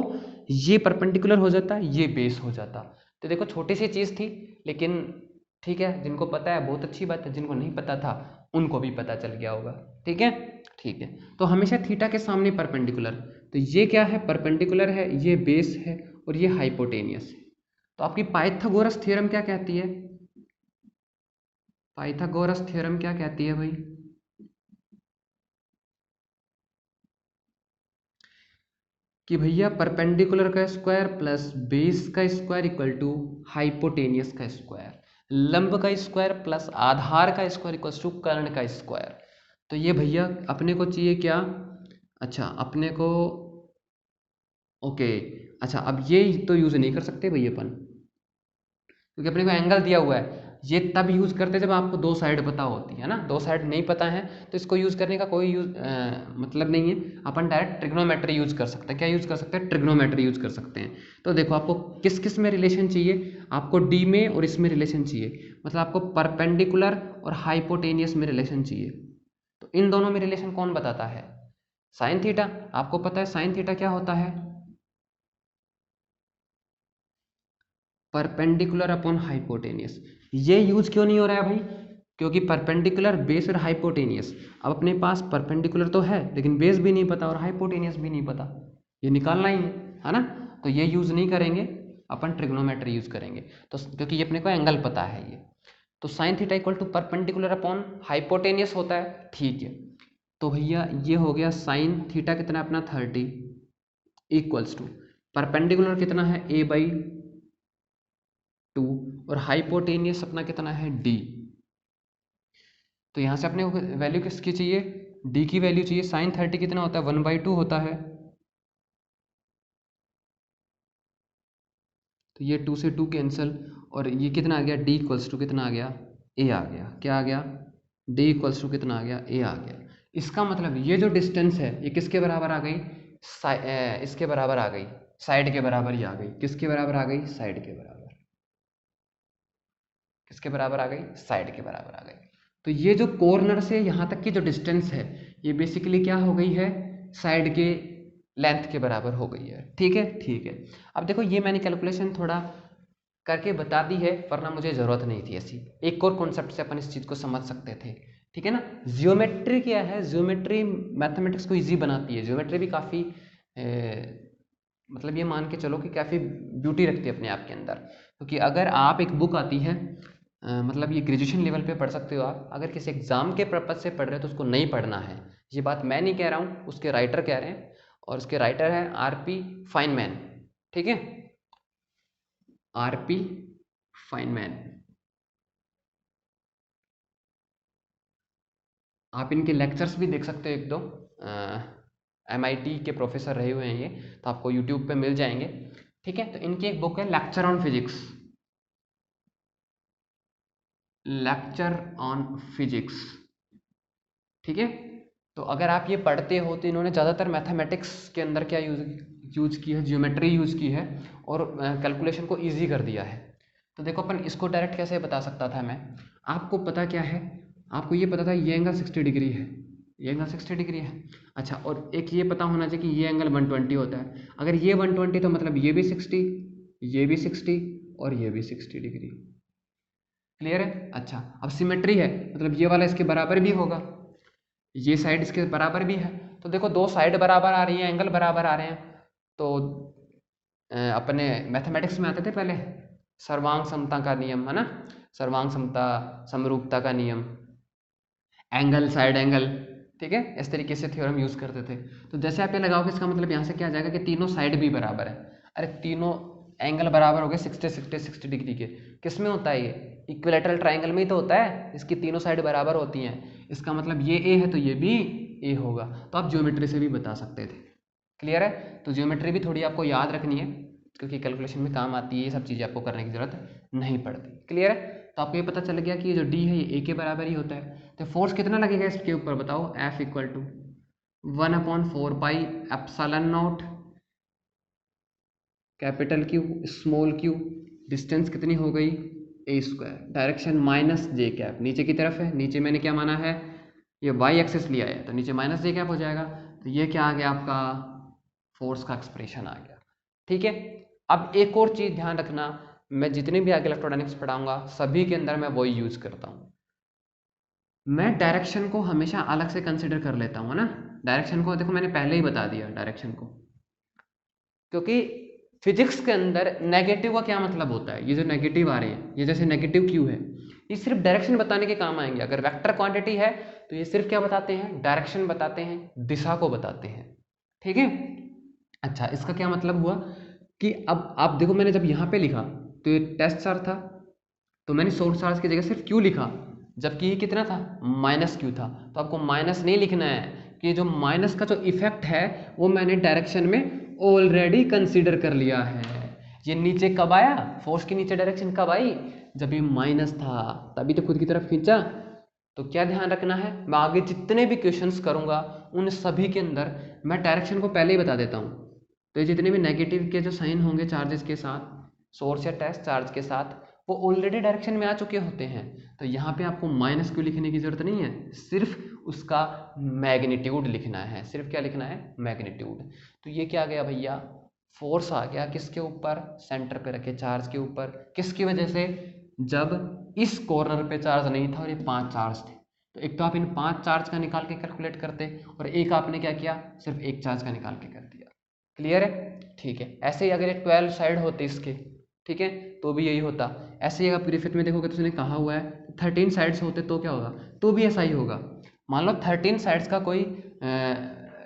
S1: ये परपेंडिकुलर हो जाता, ये बेस हो जाता। तो देखो छोटी सी चीज़ थी, लेकिन ठीक है, जिनको पता है बहुत अच्छी बात है, जिनको नहीं पता था उनको भी पता चल गया होगा, ठीक है, ठीक है। तो हमेशा थीटा के सामने परपेंडिकुलर, तो ये क्या है, परपेंडिकुलर है, ये बेस है, और ये हाइपोटेनियस है। तो आपकी पाइथागोरस थ्योरम क्या कहती है, पाइथागोरस थ्योरम क्या कहती है भाई, कि भैया परपेंडिकुलर का स्क्वायर प्लस बेस का स्क्वायर इक्वल टू हाइपोटेनियस का स्क्वायर, लंब का स्क्वायर प्लस आधार का स्क्वायर इक्वल टू कर्ण का स्क्वायर। तो ये भैया अपने को चाहिए क्या, अच्छा अपने को, ओके, अच्छा अब ये तो यूज़ नहीं कर सकते भैया अपन, क्योंकि अपने को एंगल दिया हुआ है। ये तब यूज़ करते हैं जब आपको दो साइड पता होती है ना, दो साइड नहीं पता है तो इसको यूज़ करने का कोई मतलब नहीं है। अपन डायरेक्ट ट्रिग्नोमेट्री यूज़ कर सकते हैं। क्या यूज़ कर सकते हैं, ट्रिग्नोमेट्री यूज़ कर सकते हैं। तो देखो आपको किस किस में रिलेशन चाहिए, आपको डी में और इसमें रिलेशन चाहिए, मतलब आपको परपेंडिकुलर और हाइपोटेनियस में रिलेशन चाहिए। तो इन दोनों में रिलेशन कौन बताता है, साइन थीटा। आपको पता है साइन थीटा क्या होता है, परपेंडिकुलर अपॉन हाइपोटेनियस। ये यूज क्यों नहीं हो रहा है भाई, क्योंकि परपेंडिकुलर बेस और हाइपोटेनियस, अब अपने पास परपेंडिकुलर तो है लेकिन बेस भी नहीं पता और हाइपोटेनियस भी नहीं पता, ये निकालना ही है ना। तो ये यूज नहीं करेंगे, अपन ट्रिग्नोमेट्री यूज करेंगे। तो क्योंकि ये अपने को एंगल पता है ये, तो sine theta equal to perpendicular upon hypotenuse होता है, ठीक है। तो भैया ये हो गया साइन थीटा कितना अपना 30 इक्वल्स टू परपेंडिकुलर कितना है a/2 और हाइपोटेनियस अपना कितना है d। तो यहाँ से अपने को वैल्यू किसकी चाहिए, d की वैल्यू चाहिए। साइन 30 कितना होता है 1/2 होता है, तो ये 2 से 2 कैंसिल, और ये कितना आ गया d इक्वल्स टू कितना आ गया a आ गया, क्या आ गया d इक्वल्स टू कितना आ गया a आ गया। इसका मतलब ये जो डिस्टेंस है ये किसके बराबर आ गई, इसके बराबर आ गई, साइड के बराबर ही आ गई। किसके बराबर आ गई, साइड के बराबर। किसके बराबर आ गई, साइड के बराबर आ गई। तो ये जो कॉर्नर से यहाँ तक की जो डिस्टेंस है ये बेसिकली क्या हो गई है, साइड के लेंथ के बराबर हो गई है, ठीक है ठीक है। अब देखो ये मैंने कैलकुलेशन थोड़ा करके बता दी है, वरना मुझे ज़रूरत नहीं थी ऐसी। एक और कॉन्सेप्ट से अपन इस चीज़ को समझ सकते थे, ठीक है ना। जियोमेट्री क्या है, जियोमेट्री मैथमेटिक्स को ईजी बनाती है। जियोमेट्री भी काफ़ी मतलब ये मान के चलो कि काफ़ी ब्यूटी रखती है अपने आप के अंदर। क्योंकि अगर आप एक बुक आती है, मतलब ये ग्रेजुएशन लेवल पे पढ़ सकते हो आप, अगर किसी एग्ज़ाम के पर्पज़ से पढ़ रहे हो तो उसको नहीं पढ़ना है। ये बात मैं नहीं कह रहा हूँ, उसके राइटर कह रहे हैं, और उसके राइटर है आरपी फाइनमैन, ठीक है, आरपी फाइनमैन। आप इनके लेक्चर्स भी देख सकते हो, एक दो MIT के प्रोफेसर रहे हुए हैं ये, तो आपको यूट्यूब पे मिल जाएंगे, ठीक है। तो इनकी एक बुक है lecture on physics, lecture on physics, ठीक है। तो अगर आप ये पढ़ते हो तो इन्होंने ज़्यादातर मैथमेटिक्स के अंदर क्या यूज की है, जियोमेट्री यूज़ की है और कैलकुलेशन को इजी कर दिया है। तो देखो अपन इसको डायरेक्ट कैसे बता सकता था मैं, आपको पता क्या है, आपको ये पता था ये एंगल 60 डिग्री है, ये एंगल 60 डिग्री है, अच्छा, और एक ये पता होना चाहिए कि ये एंगल 120 होता है। अगर ये 120 तो मतलब ये भी 60, ये भी 60 और ये भी 60 डिग्री, क्लियर है। अच्छा अब सिमेट्री है, मतलब ये वाला इसके बराबर भी होगा, ये साइड इसके बराबर भी है। तो देखो दो साइड बराबर आ रही है, एंगल बराबर आ रहे हैं। तो अपने मैथमेटिक्स में आते थे पहले सर्वांग समता का नियम, है ना, सर्वांग समता, समरूपता का नियम, एंगल साइड एंगल, ठीक है, इस तरीके से थ्योरम यूज करते थे। तो जैसे आप ये लगाओगे इसका मतलब यहाँ से क्या आ जाएगा कि तीनों साइड भी बराबर है। अरे तीनों एंगल बराबर हो गए 60 डिग्री के, किस में होता है ये, इक्विलैटरल ट्राइंगल में ही तो होता है, इसकी तीनों साइड बराबर होती हैं। इसका मतलब ये ए है तो ये भी ए होगा। तो आप ज्योमेट्री से भी बता सकते थे, क्लियर है। तो ज्योमेट्री भी थोड़ी आपको याद रखनी है, क्योंकि कैलकुलेशन में काम आती है, ये सब चीज़ें आपको करने की जरूरत नहीं पड़ती, क्लियर है। तो आपको ये पता चल गया कि ये जो डी है ये ए के बराबर ही होता है। तो फोर्स कितना लगेगा इसके ऊपर बताओ, F equal to 1/4 epsilon not capital q small q, distance कितनी हो गई a square, direction minus j cap, नीचे की तरफ है, नीचे मैंने क्या माना है, ये वाई एक्सिस लिया है तो नीचे माइनस जे कैप हो जाएगा। तो ये क्या आ गया आपका, फोर्स का एक्सप्रेशन आ गया, ठीक है। अब एक और चीज़ ध्यान रखना, मैं जितने भी आगे इलेक्ट्रोडायनेमिक्स पढ़ाऊंगा सभी के अंदर मैं वही यूज करता हूँ, मैं डायरेक्शन को हमेशा अलग से कंसिडर कर लेता हूँ ना। डायरेक्शन को देखो मैंने पहले ही बता दिया डायरेक्शन को, क्योंकि फिजिक्स के अंदर नेगेटिव का क्या मतलब होता है, ये जो नेगेटिव आ रहे हैं, ये जैसे नेगेटिव क्यू है, ये सिर्फ डायरेक्शन बताने के काम आएंगे। अगर वेक्टर क्वांटिटी है तो ये सिर्फ क्या बताते हैं, डायरेक्शन बताते हैं, दिशा को बताते हैं, ठीक है। अच्छा, इसका क्या मतलब हुआ कि अब आप देखो, मैंने जब यहाँ पे लिखा तो ये टेस्ट चार्ज था, तो मैंने सोर्स चार्ज की जगह सिर्फ क्यू लिखा, जबकि ये कितना था, माइनस क्यू था। तो आपको माइनस नहीं लिखना है, कि जो माइनस का जो इफेक्ट है वो मैंने डायरेक्शन में ऑलरेडी कंसीडर कर लिया है। ये नीचे कब आया, फोर्स की नीचे डायरेक्शन कब आई, जब ये माइनस था, तभी तो खुद की तरफ खींचा। तो क्या ध्यान रखना है, मैं आगे जितने भी क्वेश्चंस करूंगा उन सभी के अंदर मैं डायरेक्शन को पहले ही बता देता हूँ। तो ये जितने भी नेगेटिव के जो साइन होंगे चार्जेस के साथ, सोर्स या टेस्ट चार्ज के साथ, वो ऑलरेडी डायरेक्शन में आ चुके होते हैं। तो यहाँ पे आपको माइनस क्यू लिखने की जरूरत नहीं है, सिर्फ उसका मैग्नीट्यूड लिखना है। सिर्फ क्या लिखना है, मैग्नीट्यूड। तो ये क्या आ गया भैया, फोर्स आ गया किसके ऊपर, सेंटर पे रखे चार्ज के ऊपर। किसकी वजह से, जब इस कॉर्नर पे चार्ज नहीं था और ये 5 चार्ज थे। तो एक तो आप इन 5 चार्ज का निकाल के कैलकुलेट करते, और एक आपने क्या किया, सिर्फ एक चार्ज का निकाल के कर दिया। क्लियर है, ठीक है। ऐसे ही अगर ये 12 साइड होते इसके, ठीक है, तो भी यही होता। ऐसे ही अगर प्रीफिट में देखोगे तो उसने कहा हुआ है 13 साइड्स होते तो क्या होगा, तो भी ऐसा ही होगा। मान लो 13 साइड्स का कोई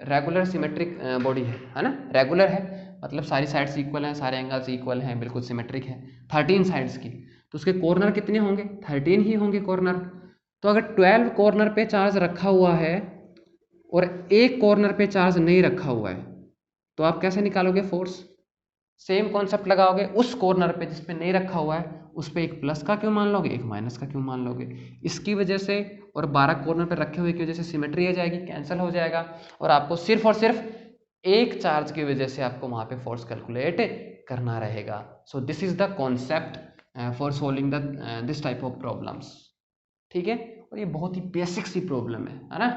S1: रेगुलर सिमेट्रिक बॉडी है ना, रेगुलर है मतलब सारी साइड्स इक्वल हैं, सारे एंगल्स इक्वल हैं, बिल्कुल सिमेट्रिक है 13 साइड्स की, तो उसके कॉर्नर कितने होंगे, 13 ही होंगे कॉर्नर। तो अगर 12 कॉर्नर पे चार्ज रखा हुआ है और एक कॉर्नर पे चार्ज नहीं रखा हुआ है, तो आप कैसे निकालोगे फोर्स, सेम कॉन्सेप्ट लगाओगे, उस कॉर्नर पे जिस पे नहीं रखा हुआ है उस पे एक प्लस का क्यों मान लोगे, एक माइनस का क्यों मान लोगे। इसकी वजह से और 12 कॉर्नर पे रखे हुए की वजह से सिमेट्री आ जाएगी, कैंसिल हो जाएगा, और आपको सिर्फ और सिर्फ एक चार्ज की वजह से आपको वहां पे फोर्स कैलकुलेट करना रहेगा। So this is the concept for solving the this type of problems, ठीक है। और ये बहुत ही बेसिक सी प्रॉब्लम है ना,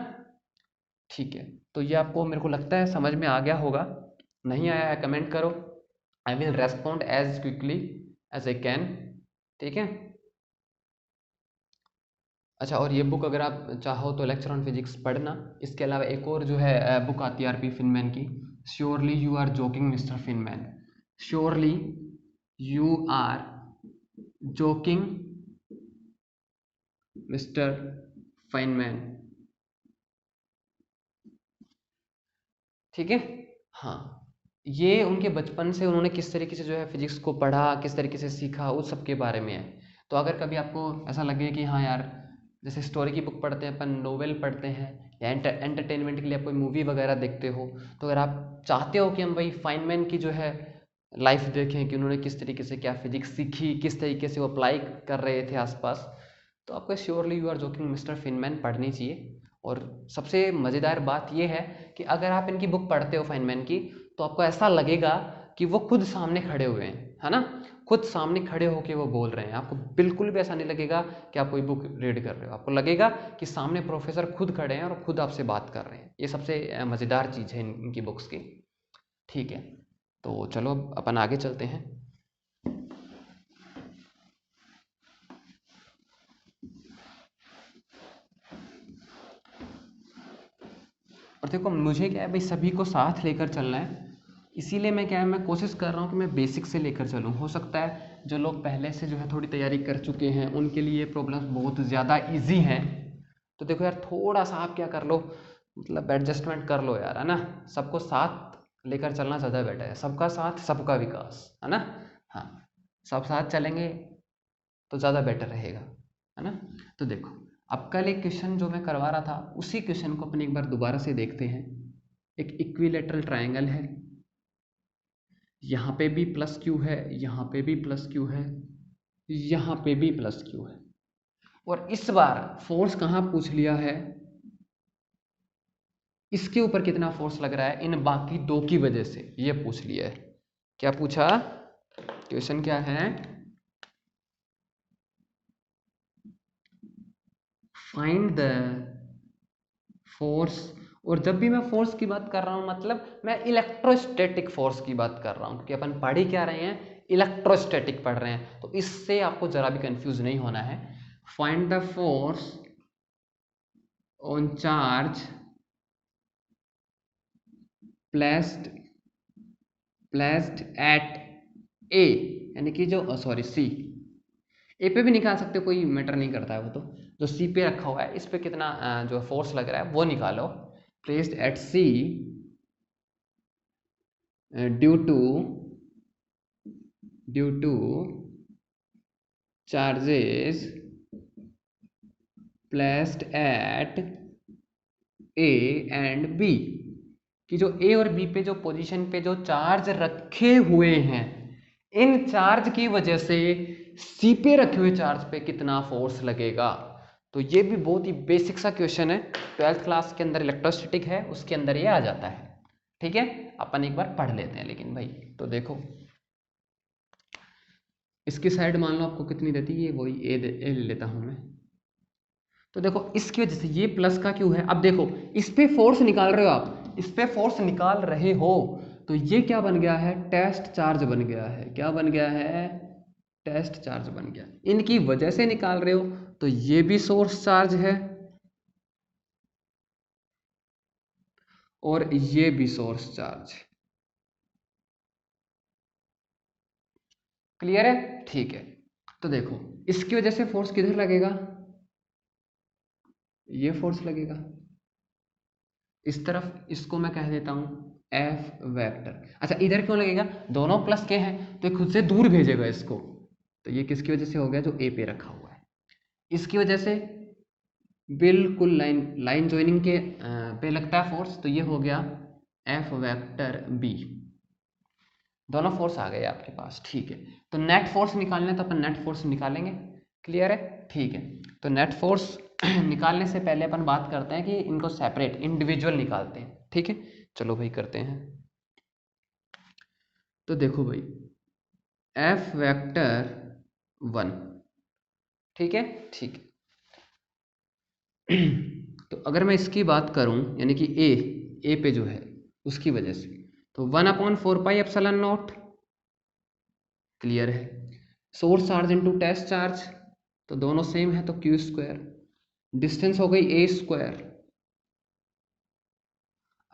S1: ठीक है। तो ये आपको मेरे को लगता है समझ में आ गया होगा, नहीं आया है कमेंट करो, I will respond as quickly as I can, ठीक है। अच्छा, और ये बुक अगर आप चाहो तो लेक्चर ऑन फिजिक्स पढ़ना। इसके अलावा एक और जो है बुक आती है आरपी फिनमैन की, surely you are joking mister Feynman, surely you are joking mister Feynman, ठीक है। हाँ, ये उनके बचपन से उन्होंने किस तरीके से जो है फिजिक्स को पढ़ा, किस तरीके से सीखा, उस सब के बारे में है। तो अगर कभी आपको ऐसा लगे कि हाँ यार, जैसे स्टोरी की बुक पढ़ते हैं अपन, नोवेल पढ़ते हैं, या एंटरटेनमेंट के लिए आप कोई मूवी वगैरह देखते हो, तो अगर आप चाहते हो कि हम भाई फाइनमैन की जो है लाइफ देखें कि उन्होंने किस तरीके से क्या फिजिक्स सीखी, किस तरीके से वो अप्लाई कर रहे थे आसपास, तो आपको surely you are joking mister Feynman पढ़नी चाहिए। और सबसे मज़ेदार बात यह है कि अगर आप इनकी बुक पढ़ते हो फाइनमैन की, तो आपको ऐसा लगेगा कि वो खुद सामने खड़े हुए हैं, है ना, खुद सामने खड़े होके वो बोल रहे हैं। आपको बिल्कुल भी ऐसा नहीं लगेगा कि आप कोई बुक रीड कर रहे हो, आपको लगेगा कि सामने प्रोफेसर खुद खड़े हैं और खुद आपसे बात कर रहे हैं। ये सबसे मज़ेदार चीज़ है इनकी बुक्स की, ठीक है। तो चलो अब अपन आगे चलते हैं। और देखो, मुझे क्या है भाई, सभी को साथ लेकर चलना है, इसीलिए मैं क्या है, मैं कोशिश कर रहा हूँ कि मैं बेसिक से लेकर चलूँ। हो सकता है जो लोग पहले से जो है थोड़ी तैयारी कर चुके हैं उनके लिए ये प्रॉब्लम्स बहुत ज़्यादा इजी हैं। तो देखो यार, थोड़ा सा आप क्या कर लो, मतलब एडजस्टमेंट कर लो यार, है ना। सबको साथ लेकर चलना ज़्यादा बेटर है, सबका साथ सबका विकास, है ना। हाँ, सब साथ चलेंगे तो ज़्यादा बेटर रहेगा, है ना। तो देखो, अब कल एक क्वेश्चन जो मैं करवा रहा था, उसी क्वेश्चन को अपन एक बार दोबारा से देखते हैं। एक इक्विलेटरल ट्रायंगल है, यहाँ पे भी प्लस क्यू है, यहाँ पे भी प्लस क्यू है, यहाँ पे भी प्लस क्यू है, और इस बार फोर्स कहाँ पूछ लिया है, इसके ऊपर कितना फोर्स लग रहा है इन बाकी दो की वजह से, ये पूछ लिया है। क्या पूछा, क्वेश्चन क्या है, फाइंड द फोर्स। और जब भी मैं फोर्स की बात कर रहा हूं, मतलब मैं इलेक्ट्रोस्टैटिक फोर्स की बात कर रहा हूं, क्योंकि अपन पढ़ ही क्या रहे हैं, इलेक्ट्रोस्टैटिक पढ़ रहे हैं, तो इससे आपको जरा भी कंफ्यूज नहीं होना है। Find the force on charge placed placed at A, यानी कि जो सॉरी सी, ए पे भी निकाल सकते हो, कोई मैटर नहीं करता है वो तो, जो सी पे रखा हुआ है इस पे कितना जो फोर्स लग रहा है वो निकालो। Placed at c due to charges placed at a and b, कि जो ए और बी पे जो पोजीशन पे जो चार्ज रखे हुए हैं, इन चार्ज की वजह से सी पे रखे हुए चार्ज पे कितना फोर्स लगेगा। तो ये भी बहुत ही बेसिक सा क्वेश्चन है, 12th क्लास के अंदर इलेक्ट्रोस्टैटिक है, उसके अंदर ये आ जाता है। ठीक है, अपन एक बार पढ़ लेते हैं लेकिन भाई। तो देखो इसकी साइड मान लो आपको कितनी देती है, वही ए ले लेता हूं मैं। तो देखो इसकी वजह से ये प्लस का क्यों है, अब देखो इस पे फोर्स निकाल रहे हो आप, इस पे फोर्स निकाल रहे हो, तो ये क्या बन गया है, टेस्ट चार्ज बन गया है। क्या बन गया है, टेस्ट चार्ज बन गया। इनकी वजह से निकाल रहे हो तो ये भी सोर्स चार्ज है और ये भी सोर्स चार्ज। क्लियर है, ठीक है। तो देखो इसकी वजह से फोर्स किधर लगेगा, ये फोर्स लगेगा इस तरफ, इसको मैं कह देता हूं एफ वेक्टर। अच्छा इधर क्यों लगेगा, दोनों प्लस के हैं तो खुद से दूर भेजेगा इसको, तो ये किसकी वजह से हो गया, जो ए पे रखा हुआ है। इसकी वजह से बिल्कुल लाइन ज्वाइनिंग के पे लगता है फोर्स, तो ये हो गया एफ वेक्टर बी। दोनों फोर्स आ गए आपके पास, ठीक है। तो नेट फोर्स निकालना है तो अपन नेट फोर्स निकालेंगे। क्लियर है, ठीक है। तो नेट फोर्स निकालने से पहले अपन बात करते हैं कि इनको सेपरेट इंडिविजुअल निकालते हैं। ठीक है, चलो भाई करते हैं। तो देखो भाई एफ वेक्टर 1, ठीक है, ठीक है। तो अगर मैं इसकी बात करूं यानी कि ए पे जो है उसकी वजह से, तो 1/4πε0। क्लियर है। Source charge into test charge, तो दोनों सेम है तो क्यू स्क्वायर, डिस्टेंस हो गई ए स्क्वायर।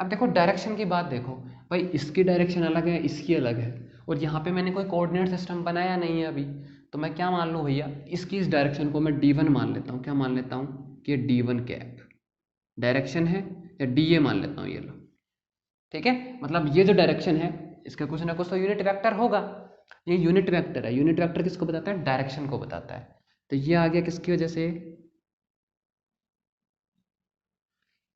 S1: अब देखो डायरेक्शन की बात देखो भाई, इसकी डायरेक्शन अलग है, इसकी अलग है, और यहाँ पे मैंने कोई कोऑर्डिनेट सिस्टम बनाया नहीं है अभी, तो मैं क्या मान लूँ भैया, इसकी इस डायरेक्शन को मैं D1 मान लेता हूँ। क्या मान लेता हूँ कि D1 कैप डायरेक्शन है, या DA मान लेता हूँ, ये लो। ठीक है, मतलब ये जो डायरेक्शन है इसका कुछ ना कुछ तो यूनिट वेक्टर होगा। ये यूनिट वेक्टर है, यूनिट वेक्टर किसको बताता है, डायरेक्शन को बताता है। तो ये आ गया किसकी वजह से,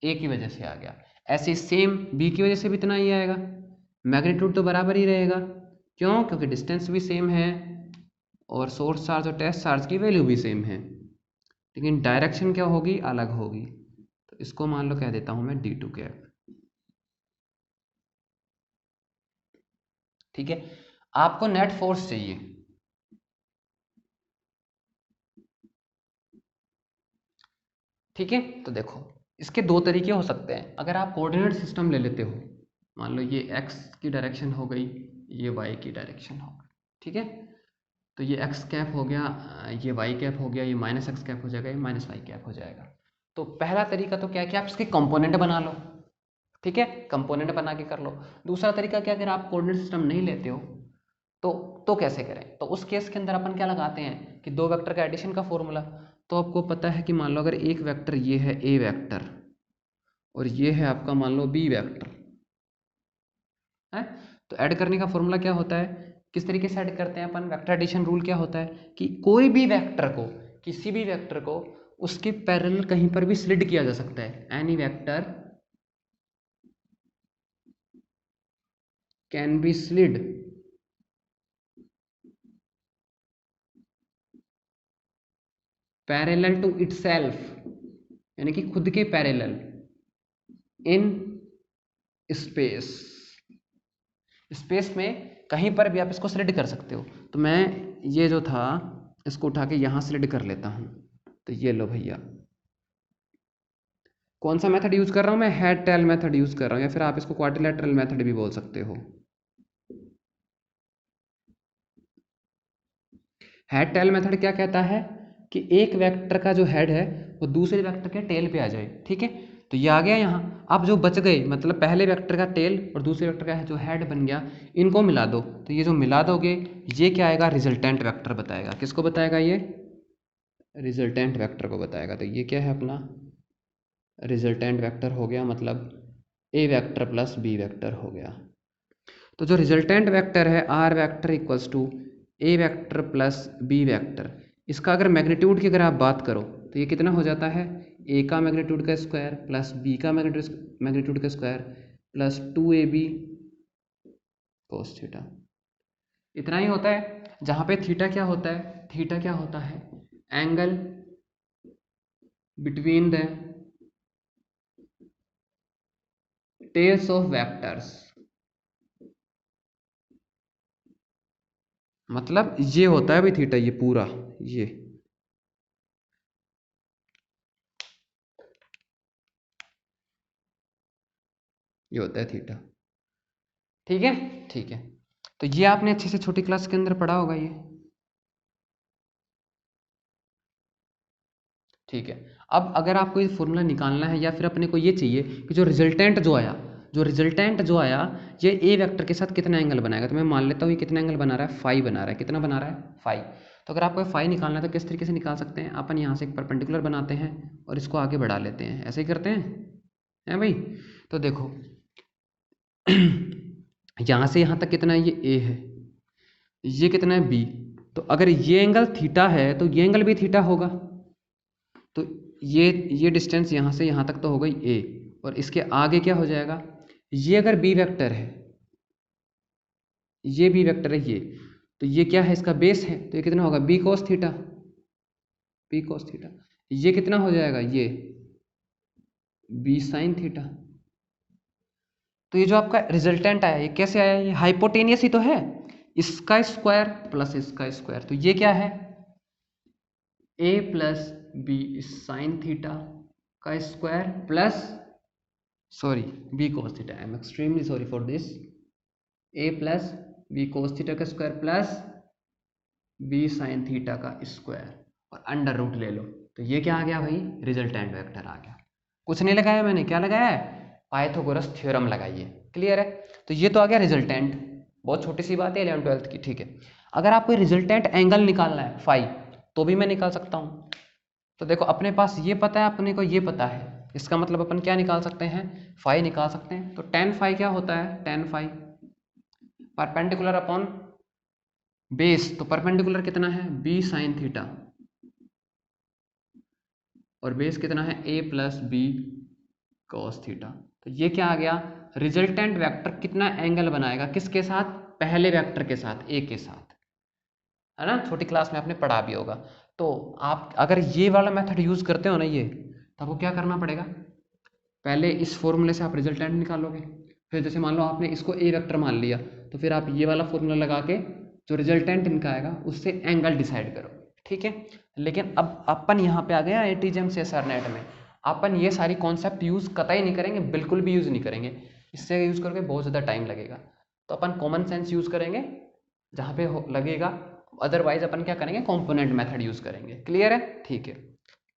S1: ए की वजह से आ गया। ऐसे सेम बी की वजह से भी इतना ही आएगा, मैग्नीट्यूड तो बराबर ही रहेगा। क्यों, क्योंकि डिस्टेंस भी सेम है और सोर्स चार्ज और टेस्ट चार्ज की वैल्यू भी सेम है, लेकिन डायरेक्शन क्या होगी, अलग होगी। तो इसको मान लो कह देता हूं मैं D2 कैप। ठीक है, आपको नेट फोर्स चाहिए। ठीक है, तो देखो इसके दो तरीके हो सकते हैं। अगर आप कोऑर्डिनेट सिस्टम ले लेते हो, मान लो ये x की डायरेक्शन हो गई, ये y की डायरेक्शन हो गई। ठीक है, तो ये x कैप हो गया, ये y कैप हो गया, ये माइनस एक्स कैप हो जाएगा, ये माइनस वाई कैप हो जाएगा। तो पहला तरीका तो क्या है कि आप इसके कंपोनेंट बना लो। ठीक है, कंपोनेंट बना के कर लो। दूसरा तरीका क्या, अगर आप कोऑर्डिनेट सिस्टम नहीं लेते हो तो कैसे करें, तो उस केस के अंदर अपन क्या लगाते हैं कि दो वेक्टर का एडिशन का फॉर्मूला। तो आपको पता है कि मान लो अगर एक वेक्टर ये है ए वेक्टर और ये है आपका मान लो बी वेक्टर है, तो ऐड करने का फॉर्मूला क्या होता है, किस तरीके से ऐड करते हैं अपन, वेक्टर एडिशन रूल क्या होता है कि कोई भी वेक्टर को, किसी भी वेक्टर को उसके पैरेलल कहीं पर भी स्लिड किया जा सकता है। Any vector can be slid parallel to itself, यानी कि खुद के पैरेलल इन स्पेस, स्पेस में कहीं पर भी आप इसको स्लिड कर सकते हो। तो मैं ये जो था इसको उठा के यहाँ स्लिड कर लेता हूँ, तो ये लो भैया। कौन सा मेथड यूज कर रहा हूँ मैं, हेड टेल मेथड यूज कर रहा हूँ, या फिर आप इसको क्वाड्रिलेटरल मेथड भी बोल सकते हो। हेड टेल मेथड क्या कहता है कि एक वेक्टर का जो हेड है वो दूसरे वेक्टर के टेल पे आ जाए। ठीक है, तो ये आ गया यहाँ। अब जो बच गए, मतलब पहले वेक्टर का टेल और दूसरे वेक्टर का जो हेड बन गया, इनको मिला दो। तो ये जो मिला दोगे ये क्या आएगा, रिजल्टेंट वेक्टर बताएगा। किसको बताएगा, ये रिजल्टेंट वेक्टर को बताएगा। तो ये क्या है अपना रिजल्टेंट वेक्टर हो गया, मतलब a vector plus b vector हो गया। तो जो रिजल्टेंट वेक्टर है r vector equals to a vector plus b vector, इसका अगर मैग्नीट्यूड की अगर आप बात करो तो ये कितना हो जाता है, ए का मैग्नीट्यूड का स्क्वायर प्लस बी का मैग्नीट्यूड का square plus 2ab cos theta. इतना ही होता है, जहाँ पे थीटा क्या होता है, थीटा क्या होता है, angle between the tails of vectors. मतलब ये होता है भाई थीटा, ये पूरा ये होता है थीटा। ठीक है, ठीक है। तो ये आपने अच्छे से छोटी क्लास के अंदर पढ़ा होगा ये। ठीक है। अब अगर आपको ये फॉर्मूला निकालना है या फिर अपने को ये चाहिए कि जो रिजल्टेंट जो आया ये ए वेक्टर के साथ कितना एंगल बनाएगा, तो मैं मान लेता हूँ ये कितना एंगल बना रहा है, फाई बना रहा है। कितना बना रहा है, फाई। तो अगर आपको फाई निकालना है तो किस तरीके से निकाल सकते हैं, अपन यहाँ से एक परपेंडिकुलर बनाते हैं और इसको आगे बढ़ा लेते हैं, ऐसे ही करते हैं भाई। तो देखो यहाँ से यहाँ तक कितना है, ये ए है, ये कितना है बी। तो अगर ये एंगल थीटा है तो ये एंगल भी थीटा होगा। तो ये डिस्टेंस यहाँ से यहाँ तक तो हो गई ए, और इसके आगे क्या हो जाएगा, ये अगर बी वेक्टर है, ये बी वेक्टर है ये, तो ये क्या है, इसका बेस है, तो ये कितना होगा, b cos theta, b cos theta. ये कितना हो जाएगा, ये बी साइन थीटा। तो ये जो आपका रिजल्टेंट आया ये कैसे आया, ये हाइपोटेनियस ही तो है, इसका स्क्वायर प्लस इसका स्क्वायर। तो ये क्या है, ए प्लस बी साइन थीटा का square plus, sorry B cos theta, I am extremely sorry for this, A plus B cos theta का square plus B sine theta का स्क्वायर और अंडर रूट ले लो। तो ये क्या आ गया भाई, रिजल्टेंट वेक्टर आ गया। कुछ नहीं लगाया मैंने, क्या लगाया है, पाइथागोरस थ्योरम लगाइए। क्लियर है। तो ये तो आ गया रिजल्टेंट, बहुत छोटी सी बात है 11th 12th की। ठीक है, अगर आपको रिजल्टेंट एंगल निकालना है फाई, तो भी मैं निकाल सकता हूँ। तो देखो अपने पास ये पता है, अपने को ये पता है, इसका मतलब अपन क्या निकाल सकते हैं, फाई निकाल सकते हैं। तो टेन फाई क्या होता है, tan phi perpendicular upon base, तो परपेंडिकुलर कितना है, बी साइन थीटा, और बेस कितना है, ए प्लस बी कॉस थीटा। तो ये क्या आ गया, रिजल्टेंट वेक्टर कितना एंगल बनाएगा, किसके साथ, पहले वेक्टर के साथ, ए के साथ, है ना, छोटी क्लास में आपने पढ़ा भी होगा। तो आप अगर ये वाला मेथड यूज करते हो ना ये, तो आपको क्या करना पड़ेगा, पहले इस फॉर्मूले से आप रिजल्टेंट निकालोगे, फिर जैसे मान लो आपने इसको ए वेक्टर मान लिया, तो फिर आप ये वाला फॉर्मूला लगा के जो रिजल्टेंट इनका आएगा उससे एंगल डिसाइड करो। ठीक है। लेकिन अब अपन यहाँ पे आ गए ATGM से सरनेट में, अपन ये सारी कॉन्सेप्ट यूज़ कतई नहीं करेंगे, बिल्कुल भी यूज़ नहीं करेंगे। इससे यूज़ करोगे बहुत ज़्यादा टाइम लगेगा। तो अपन कॉमन सेंस यूज़ करेंगे जहाँ पे लगेगा, अदरवाइज अपन क्या करेंगे, कॉम्पोनेंट मेथड यूज़ करेंगे। क्लियर है, ठीक है।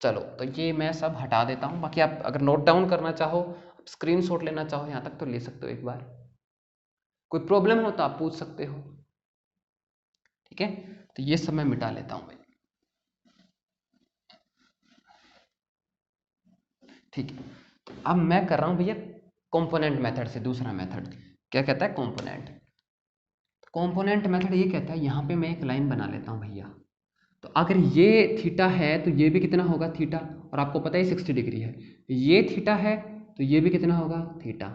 S1: चलो तो ये मैं सब हटा देता हूँ, बाकी आप अगर नोट डाउन करना चाहो, स्क्रीनशॉट लेना चाहो यहाँ तक तो ले सकते हो एक बार, कोई प्रॉब्लम हो तो आप पूछ सकते हो। ठीक है, तो ये सब मैं मिटा लेता हूँ भाई। ठीक है, तो अब मैं कर रहा हूँ भैया कंपोनेंट मेथड से दूसरा मेथड, क्या कहता है, कंपोनेंट। कंपोनेंट मेथड ये कहता है, यहाँ पे मैं एक लाइन बना लेता हूँ भैया। तो अगर ये थीटा है तो ये भी कितना होगा, थीटा, और आपको पता है 60 डिग्री है, ये थीटा है तो ये भी कितना होगा, थीटा।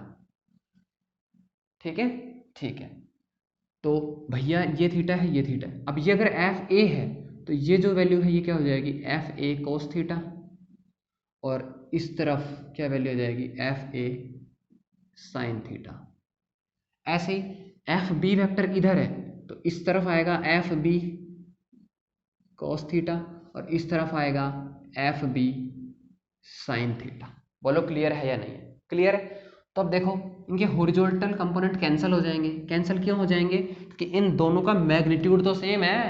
S1: ठीक है, ठीक है। तो भैया ये थीटा है, ये थीटा है। अब ये अगर एफ ए है तो ये जो वैल्यू है ये क्या हो जाएगी, एफ ए कोस थीटा, और इस तरफ क्या वैल्यू आ जाएगी, एफ ए साइन थीटा। ऐसे ही एफ बी वेक्टर इधर है तो इस तरफ आएगा एफ बी कॉस थीटा, और इस तरफ आएगा एफ बी साइन थीटा। बोलो क्लियर है या नहीं है, क्लियर है। तो अब देखो इनके हॉरिजॉन्टल कंपोनेंट कैंसिल हो जाएंगे। कैंसिल क्यों हो जाएंगे, कि इन दोनों का मैग्नीट्यूड तो सेम है।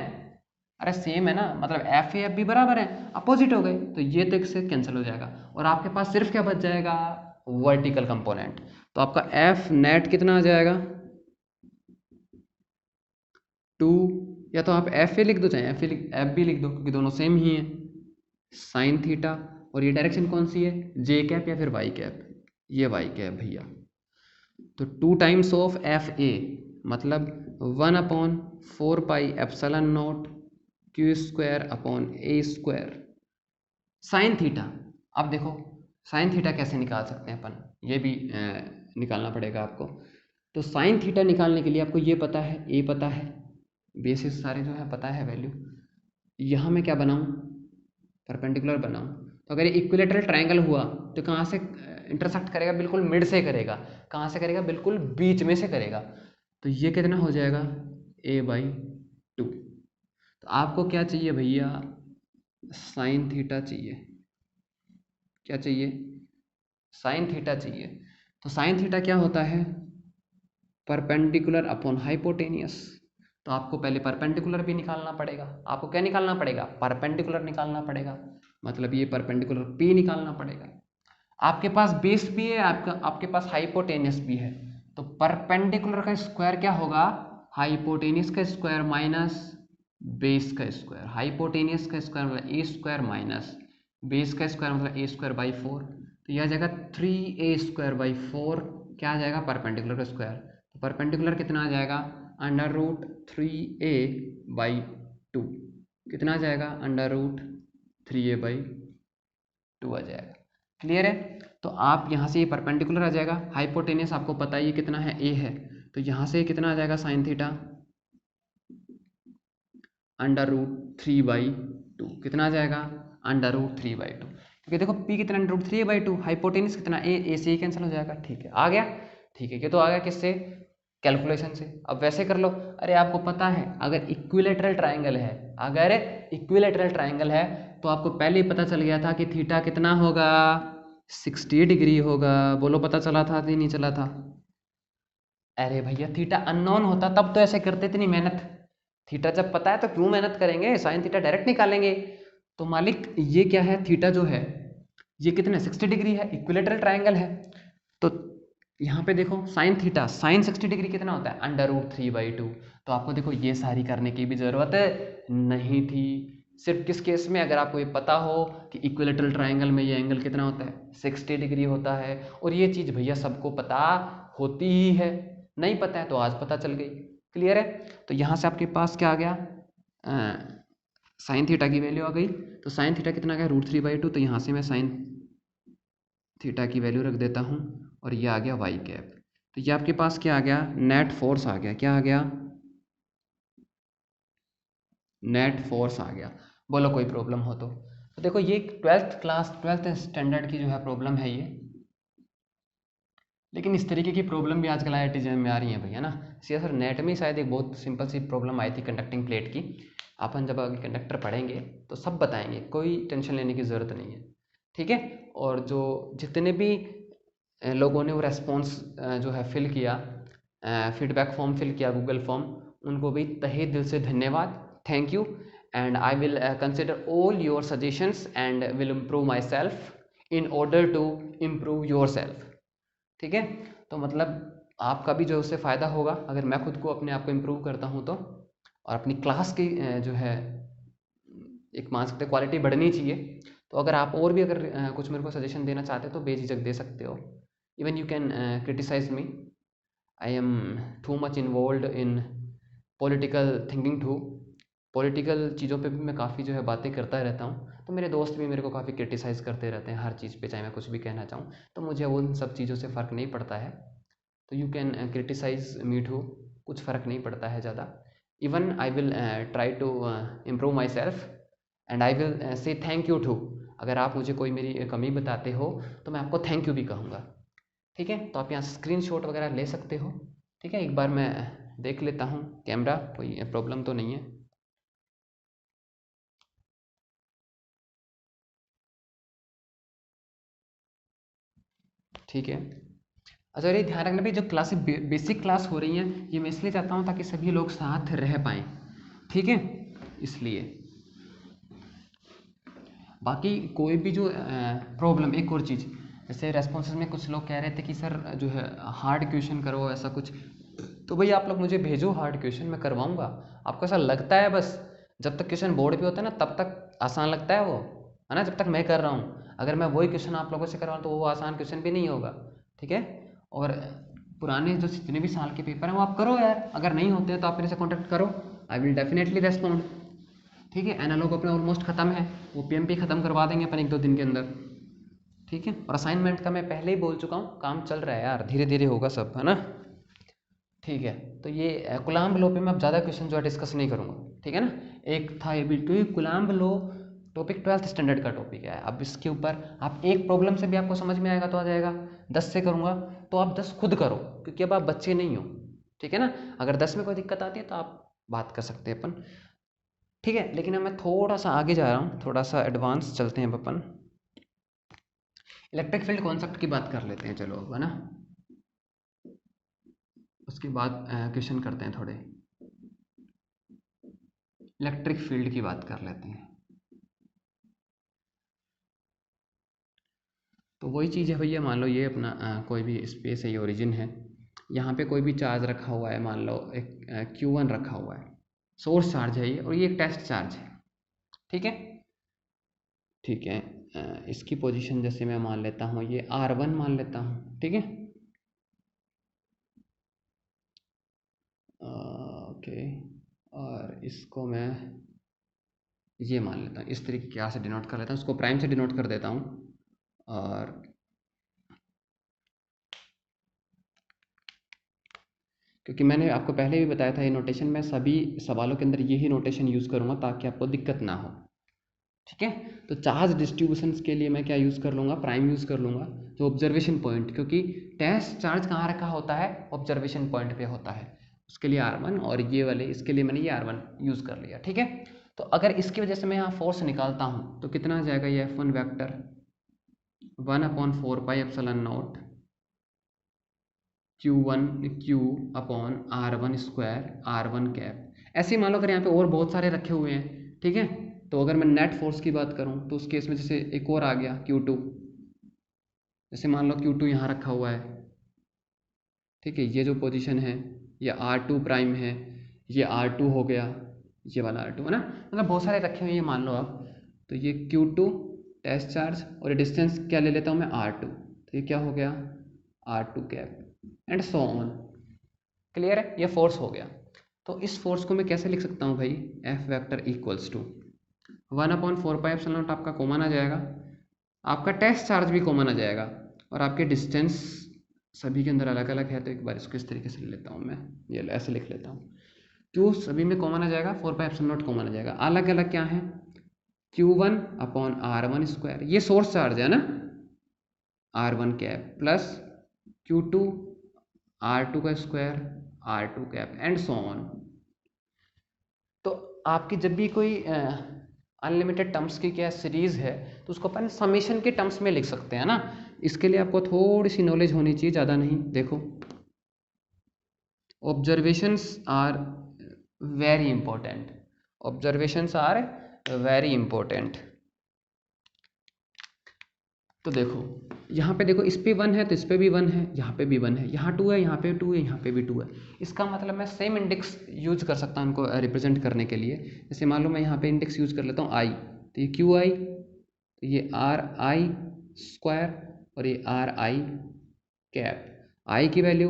S1: अरे सेम है ना, मतलब एफ ए एफ बी बराबर है, अपोजिट हो गए, तो ये तो इससे कैंसिल हो जाएगा, और आपके पास सिर्फ क्या बच जाएगा, वर्टिकल कंपोनेंट। तो आपका एफ नेट कितना आ जाएगा, 2, या तो आप एफ ए लिख दो चाहे एफ बी लिख दो, क्योंकि दोनों सेम ही है, साइन थीटा, और ये डायरेक्शन कौन सी है, जे कैप या फिर वाई कैप, ये वाई कैप भैया। तो 2 टाइम्स ऑफ एफ ए, मतलब 1/4πε0 Q² साइन थीटा। अब देखो साइन थीटा कैसे निकाल सकते हैं अपन, ये भी निकालना पड़ेगा आपको। तो साइन थीटा निकालने के लिए आपको ये पता है, ए पता है, बेसिस सारे जो है पता है वैल्यू। यहाँ मैं क्या बनाऊँ, परपेंडिकुलर बनाऊँ। तो अगर ये इक्विलेटरल ट्रायंगल हुआ तो कहाँ से इंटरसेक्ट करेगा, बिल्कुल मिड से करेगा। कहाँ से करेगा, बिल्कुल बीच में से करेगा। तो ये कितना हो जाएगा, a/2। तो आपको क्या चाहिए भैया, साइन थीटा चाहिए। क्या चाहिए, साइन थीटा चाहिए। तो साइन थीटा क्या होता है, परपेंडिकुलर अपॉन हाइपोटेनियस। तो आपको पहले परपेंडिकुलर भी निकालना पड़ेगा। आपको क्या निकालना पड़ेगा, परपेंडिकुलर निकालना पड़ेगा। मतलब ये परपेंडिकुलर P निकालना पड़ेगा। आपके पास बेस भी है, आपके पास हाइपोटेनियस भी है। तो परपेंडिकुलर का स्क्वायर क्या होगा, हाइपोटेनियस का स्क्वायर माइनस बेस का स्क्वायर। हाइपोटेनियस का स्क्वायर मतलब a² माइनस बेस का स्क्वायर मतलब a²/4। तो यह आ जाएगा 3a²/4। क्या आ जाएगा, परपेंडिकुलर का स्क्वायर। तो परपेंडिकुलर कितना आ जाएगा, √3a/2। कितना आ जाएगा, √3a/2 आ जाएगा। क्लियर है। तो आप यहाँ से ये परपेंडिकुलर आ जाएगा, हाइपोटेनियस आपको पता ही कितना है, a है। तो यहाँ से कितना आ जाएगा साइन थीटा, √3/2। कितना आ जाएगा, √3/2। क्योंकि देखो P कितना, √3/2, हाइपोटेनियस कितना, a से ही कैंसिल हो जाएगा। ठीक है, आ गया। ठीक है, ये तो आ गया किससे, कैलकुलेशन से। अब वैसे कर लो। अरे आपको पता है अगर इक्विलेटरल ट्रायंगल है, अगर इक्विलेटरल ट्रायंगल है तो आपको पहले ही पता चल गया था कि थीटा कितना होगा, 60 डिग्री होगा। बोलो पता चला था कि नहीं चला था। अरे भैया थीटा अननोन होता तब तो ऐसे करते, इतनी मेहनत। थीटा जब पता है तो क्यों मेहनत करेंगे, साइन थीटा डायरेक्ट निकालेंगे। तो मालिक ये क्या है, थीटा जो है ये कितना, 60 डिग्री है, इक्विलेटरल ट्रायंगल है। तो यहाँ पे देखो साइन थीटा, साइन 60 डिग्री कितना होता है, √3/2। तो आपको देखो ये सारी करने की भी ज़रूरत नहीं थी। सिर्फ किस केस में, अगर आपको ये पता हो कि इक्विलेटरल ट्रायंगल में ये एंगल कितना होता है, 60 डिग्री होता है। और ये चीज़ भैया सबको पता होती ही है, नहीं पता है तो आज पता चल गई। क्लियर है। तो यहाँ से आपके पास क्या आ गया, साइन थीटा की वैल्यू आ गई। तो साइन थीटा कितना आ गया, √3/2। तो यहाँ से मैं साइन थीटा की वैल्यू रख देता हूँ और ये आ गया y कैप। तो ये आपके पास क्या आ गया, नेट फोर्स आ गया। क्या आ गया, नेट फोर्स आ गया। बोलो कोई प्रॉब्लम हो तो देखो ये 12th स्टैंडर्ड की जो है प्रॉब्लम है ये। लेकिन इस तरीके की प्रॉब्लम भी आजकल IIT में आ रही है भैया ना। सी सर नेट में शायद एक बहुत सिंपल सी प्रॉब्लम आई थी कंडक्टिंग प्लेट की। अपन जब आगे कंडक्टर पढ़ेंगे तो सब बताएंगे, कोई टेंशन लेने की ज़रूरत नहीं है। ठीक है। और जो जितने भी लोगों ने वो रेस्पॉन्स जो है फिल किया, फीडबैक फॉर्म फिल किया गूगल फॉर्म, उनको भी तहे दिल से धन्यवाद, thank you. And I will consider all your suggestions and will improve myself in order to improve yourself. ठीक है। तो मतलब आपका भी जो उससे फ़ायदा होगा, अगर मैं खुद को अपने आप को इम्प्रूव करता हूँ तो। और अपनी क्लास की जो है एक मान सकते क्वालिटी बढ़नी चाहिए। तो अगर आप और भी अगर कुछ मेरे को सजेशन देना चाहते हो तो बेझिझक दे सकते हो। Even you can criticise me, I am too much involve in political thinking too. Political चीज़ों पे भी मैं काफ़ी जो है बातें करता रहता हूँ। तो मेरे दोस्त भी मेरे को काफ़ी क्रिटिसाइज़ करते रहते हैं हर चीज़ पे, चाहे मैं कुछ भी कहना चाहूँ। तो मुझे उन सब चीज़ों से फ़र्क नहीं पड़ता है। तो you can criticise me too, कुछ फ़र्क नहीं पड़ता है ज़्यादा। Even I will try to improve myself and I will say thank you too. अगर आप मुझे कोई मेरी कमी बताते हो तो मैं आपको थैंक यू भी कहूँगा। ठीक है। तो आप यहाँ स्क्रीनशॉट वगैरह ले सकते हो। ठीक है, एक बार मैं देख लेता हूँ कैमरा, कोई प्रॉब्लम तो नहीं है। ठीक है। अच्छा ये ध्यान रखना भी, जो क्लासेस बेसिक क्लास हो रही हैं ये मैं इसलिए चाहता हूँ ताकि सभी लोग साथ रह पाएँ। ठीक है, इसलिए। बाकी कोई भी जो प्रॉब्लम, एक और चीज़, जैसे रेस्पॉन्सेज में कुछ लोग कह रहे थे कि सर जो है हार्ड क्वेश्चन करो ऐसा कुछ। तो भाई आप लोग मुझे भेजो हार्ड क्वेश्चन, मैं करवाऊँगा। आपको ऐसा लगता है बस, जब तक क्वेश्चन बोर्ड पे होता है ना तब तक आसान लगता है वो, है ना, जब तक मैं कर रहा हूँ। अगर मैं वही क्वेश्चन आप लोगों से करवाऊँ तो वो आसान क्वेश्चन भी नहीं होगा। ठीक है। और पुराने जो जितने भी साल के पेपर हैं वो आप करो यार, अगर नहीं होते हैं तो आप मेरे से कॉन्टैक्ट करो, आई विल डेफिनेटली रेस्पॉन्ड। ठीक है, एनालॉग अपना ऑलमोस्ट खत्म है, वो पीएमपी खत्म करवा देंगे अपन 1-2 दिन के अंदर। ठीक है, और असाइनमेंट का मैं पहले ही बोल चुका हूँ, काम चल रहा है यार, धीरे धीरे होगा सब, है ना। ठीक है, तो ये कुलाम्ब लॉ पे मैं अब ज़्यादा क्वेश्चन जो है डिस्कस नहीं करूँगा, ठीक है ना। एक था ये भी, क्योंकि कुलाम्ब लॉ टॉपिक 12th स्टैंडर्ड का टॉपिक है। अब इसके ऊपर आप एक प्रॉब्लम से भी आपको समझ में आएगा तो आ जाएगा, 10 से करूँगा तो आप 10 खुद करो, क्योंकि अब आप बच्चे नहीं हो, ठीक है ना। अगर 10 में कोई दिक्कत आती है तो आप बात कर सकते हैं अपन, ठीक है। लेकिन अब मैं थोड़ा सा आगे जा रहा हूँ, थोड़ा सा एडवांस चलते हैं अपन, इलेक्ट्रिक फील्ड कॉन्सेप्ट की बात कर लेते हैं, चलो अब, है ना। उसके बाद क्वेश्चन करते हैं थोड़े, इलेक्ट्रिक फील्ड की बात कर लेते हैं। तो वही चीज़ है भैया, मान लो ये अपना कोई भी स्पेस है, ये ओरिजिन है, यहाँ पे कोई भी चार्ज रखा हुआ है, मान लो एक Q1 रखा हुआ है, सोर्स चार्ज है ये, और ये एक टेस्ट चार्ज है, ठीक है। ठीक है, इसकी पोजीशन जैसे मैं मान लेता हूँ, ये R1 मान लेता हूँ, ठीक है। ओके, और इसको मैं ये मान लेता हूँ, इस तरीके से डिनोट कर लेता हूँ, उसको प्राइम से डिनोट कर देता हूँ। और क्योंकि मैंने आपको पहले भी बताया था, ये नोटेशन मैं सभी सवालों के अंदर यही नोटेशन यूज़ करूँगा ताकि आपको दिक्कत ना हो, ठीक है। तो चार्ज डिस्ट्रीब्यूशंस के लिए मैं क्या यूज़ कर लूँगा, प्राइम यूज़ कर लूँगा, जो ऑब्जर्वेशन पॉइंट, क्योंकि टेस्ट चार्ज कहाँ रखा होता है, ऑब्जर्वेशन पॉइंट पे होता है, उसके लिए R1, और ये वाले इसके लिए मैंने ये R1 यूज़ कर लिया, ठीक है। तो अगर इसकी वजह से मैं यहाँ फोर्स निकालता हूँ तो कितना आ जाएगा, ये F1 vector 1/4πε0 Q1 Q upon R1 square R1 cap. ऐसे ही मान लो अगर यहाँ पे और बहुत सारे रखे हुए हैं, ठीक है, तो अगर मैं नेट फोर्स की बात करूँ तो उस केस में जैसे एक और आ गया Q2, जैसे मान लो Q2 यहाँ रखा हुआ है, ठीक है, ये जो पोजीशन है ये R2 प्राइम है, ये R2 हो गया, ये वाला R2 है ना, मतलब बहुत सारे रखे हुए हैं मान लो आप। तो ये Q2 टेस्ट चार्ज, और ये डिस्टेंस क्या ले लेता हूँ मैं, R2, तो ये क्या हो गया, R2 cap, and so on. Clear है, ये फोर्स हो गया। तो इस फोर्स को मैं कैसे लिख सकता हूँ भाई, F वेक्टर इक्वल्स टू 1/4πε0 आपका कॉमन आ जाएगा, आपका टेस्ट चार्ज भी कॉमन आ जाएगा, और आपके डिस्टेंस सभी के अंदर अलग अलग है, तो एक बार इसको इस तरीके से ले लेता हूँ मैं, ये ऐसे लिख लेता हूँ, क्यों सभी में कॉमन आ जाएगा, 4πε0 कॉमन आ जाएगा। अलग अलग क्या है, Q1/R1 स्क्वायर, ये सोर्स चार्ज है ना, R1 cap, plus Q2 R2 का square R2 cap, and so on. तो आपकी जब भी कोई अनलिमिटेड टर्म्स की क्या सीरीज है, तो उसको अपन समेशन के टर्म्स में लिख सकते हैं ना। इसके लिए आपको थोड़ी सी नॉलेज होनी चाहिए, ज़्यादा नहीं। देखो, observations are very important, observations are very important. तो देखो यहाँ पे देखो, इस पे 1 है तो इस पे भी 1 है, यहाँ पे भी 1 है, यहाँ 2 है, यहाँ पे 2 है, यहाँ पे भी 2 है। इसका मतलब मैं सेम इंडेक्स यूज कर सकता हूँ इनको रिप्रेजेंट करने के लिए। जैसे मान लो मैं यहाँ पे इंडेक्स यूज कर लेता हूँ आई, तो ये क्यू आई, तो ये आर आई स्क्वायर, और ये आर आई कैप। आई की वैल्यू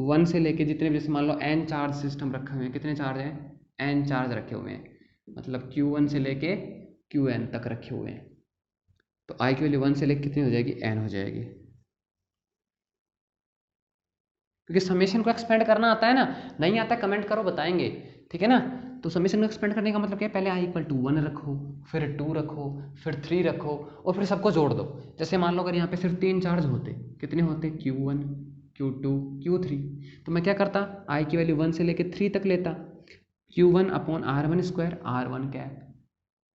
S1: 1 से लेके जितने भी, जैसे मान लो एन चार्ज सिस्टम रखे हुए हैं, कितने चार्ज हैं, एन चार्ज रखे हुए हैं, मतलब Q1 से लेके Qn तक रखे हुए हैं। तो आई की वैल्यू 1 से लेके कितनी हो जाएगी, एन हो जाएगी, क्योंकि समेशन को एक्सपेंड करना आता है ना। नहीं आता कमेंट करो, बताएंगे, ठीक है ना। तो समेशन को एक्सपेंड करने का मतलब क्या है, पहले आई इक्वल टू 1 रखो, फिर 2 रखो, फिर 3 रखो, और फिर सबको जोड़ दो। जैसे मान लो अगर यहाँ पे सिर्फ 3 चार्ज होते, कितने होते, Q1 Q2 Q3, तो मैं क्या करता, आई की वैल्यू 1 से लेके 3 तक लेता, Q1/R1 square R1 cap,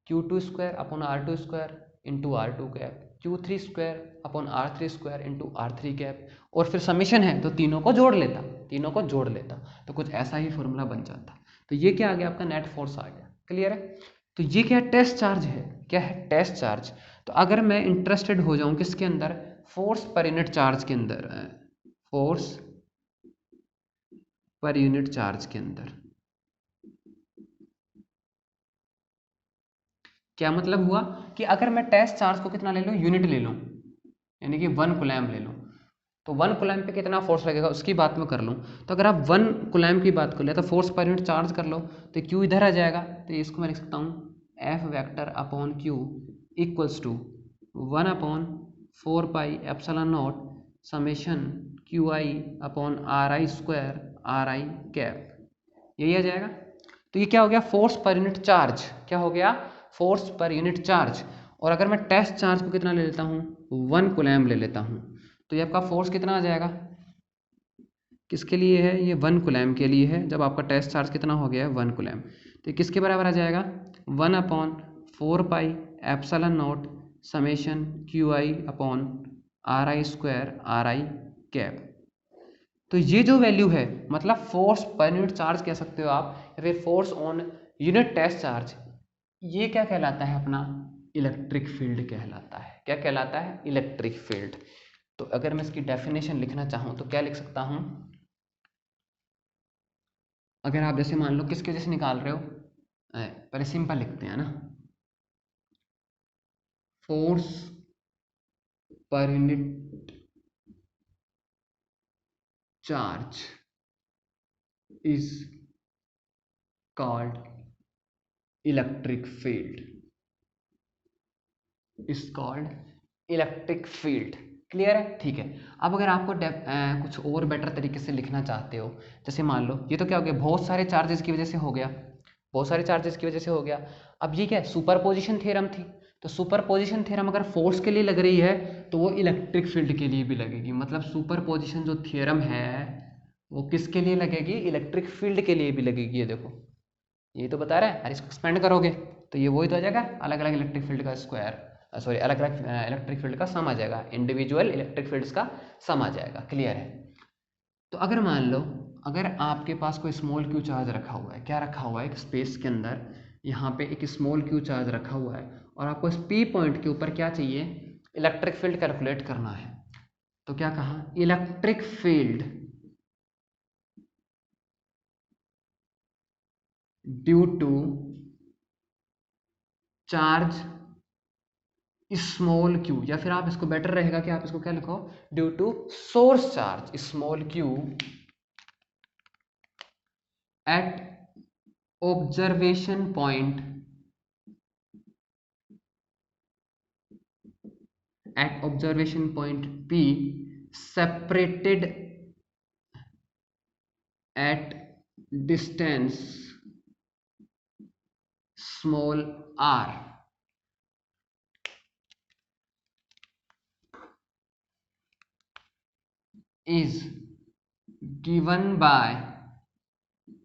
S1: Q2 square upon R2 square into R2 cap, Q3 square upon R3 square into R3 cap, और फिर समीशन है तो तीनों को जोड़ लेता, तीनों को जोड़ लेता, तो कुछ ऐसा ही फॉर्मूला बन जाता। तो ये क्या आ गया, आपका नेट फोर्स आ गया। क्लियर है। तो ये क्या है, टेस्ट चार्ज है, क्या है, टेस्ट चार्ज। तो अगर मैं इंटरेस्टेड हो जाऊं किसके अंदर, फोर्स पर यूनिट चार्ज के अंदर, फोर्स पर यूनिट चार्ज के अंदर, क्या मतलब हुआ कि अगर मैं टेस्ट चार्ज को कितना ले लूँ, यूनिट ले लूँ, यानी कि 1 कूलम्ब ले लूँ, तो 1 कूलम्ब पे कितना फोर्स लगेगा उसकी बात मैं कर लूँ, तो अगर आप 1 कूलम्ब की बात कर ले तो फोर्स पर यूनिट चार्ज कर लो, तो क्यू इधर आ जाएगा, तो इसको मैं लिख सकता हूँ F vector upon q equals to 1/4 pi epsilon naught summation q i upon r i square r i cap, यही आ जाएगा। तो ये क्या हो गया, फोर्स पर यूनिट चार्ज, क्या हो गया, फोर्स पर यूनिट चार्ज। और अगर मैं टेस्ट चार्ज को कितना ले लेता हूँ, 1 कूलम्ब ले लेता हूँ, तो ये आपका फोर्स कितना आ जाएगा, किसके लिए है, ये 1 कूलम्ब के लिए है। जब आपका टेस्ट चार्ज कितना हो गया है 1 कूलम्ब, तो ये किसके बराबर आ जाएगा, 1/4 pi epsilon naught summation q i upon r i square r i cap. तो ये जो वैल्यू है, मतलब फोर्स पर यूनिट चार्ज कह सकते हो आप, या फिर force on unit test charge, ये क्या कहलाता है अपना, इलेक्ट्रिक फील्ड कहलाता है। क्या कहलाता है, इलेक्ट्रिक फील्ड। तो अगर मैं इसकी डेफिनेशन लिखना चाहूँ तो क्या लिख सकता हूँ, अगर आप जैसे मान लो किसके वजह से निकाल रहे हो, पहले सिंपल लिखते हैं ना, force per unit charge is called electric field, is called electric field. Clear है, ठीक है। अब अगर आपको कुछ और बेटर तरीके से लिखना चाहते हो, जैसे मान लो ये तो क्या हो गया, बहुत सारे चार्जेस की वजह से हो गया, बहुत सारे चार्जेस की वजह से हो गया। अब ये क्या है, सुपरपोजिशन थ्योरम थी, तो सुपरपोजिशन थ्योरम अगर फोर्स के लिए लग रही है तो वो इलेक्ट्रिक फील्ड के लिए भी लगेगी। मतलब सुपरपोजिशन जो थ्योरम है वो किसके लिए लगेगी, इलेक्ट्रिक फील्ड के लिए भी लगेगी। ये देखो, ये तो बता रहा है, और इसको एक्सपेंड करोगे तो ये वही तो आ जाएगा, अलग अलग इलेक्ट्रिक फील्ड का स्क्वायर, सॉरी अलग अलग इलेक्ट्रिक फील्ड का सम आ जाएगा, इंडिविजुअल इलेक्ट्रिक फील्ड्स का सम आ जाएगा। क्लियर है। तो अगर मान लो, अगर आपके पास कोई स्मॉल क्यू चार्ज रखा हुआ है, क्या रखा हुआ है, एक स्पेस के अंदर यहाँ पे एक स्मॉल क्यू चार्ज रखा हुआ है, और आपको इस पी पॉइंट के ऊपर क्या चाहिए, इलेक्ट्रिक फील्ड कैलकुलेट करना है, तो क्या कहा, electric field due to charge small q, या फिर आप इसको बेटर रहेगा कि आप इसको क्या लिखो, due to source charge small q at observation point, at observation point P separated at distance small r is given by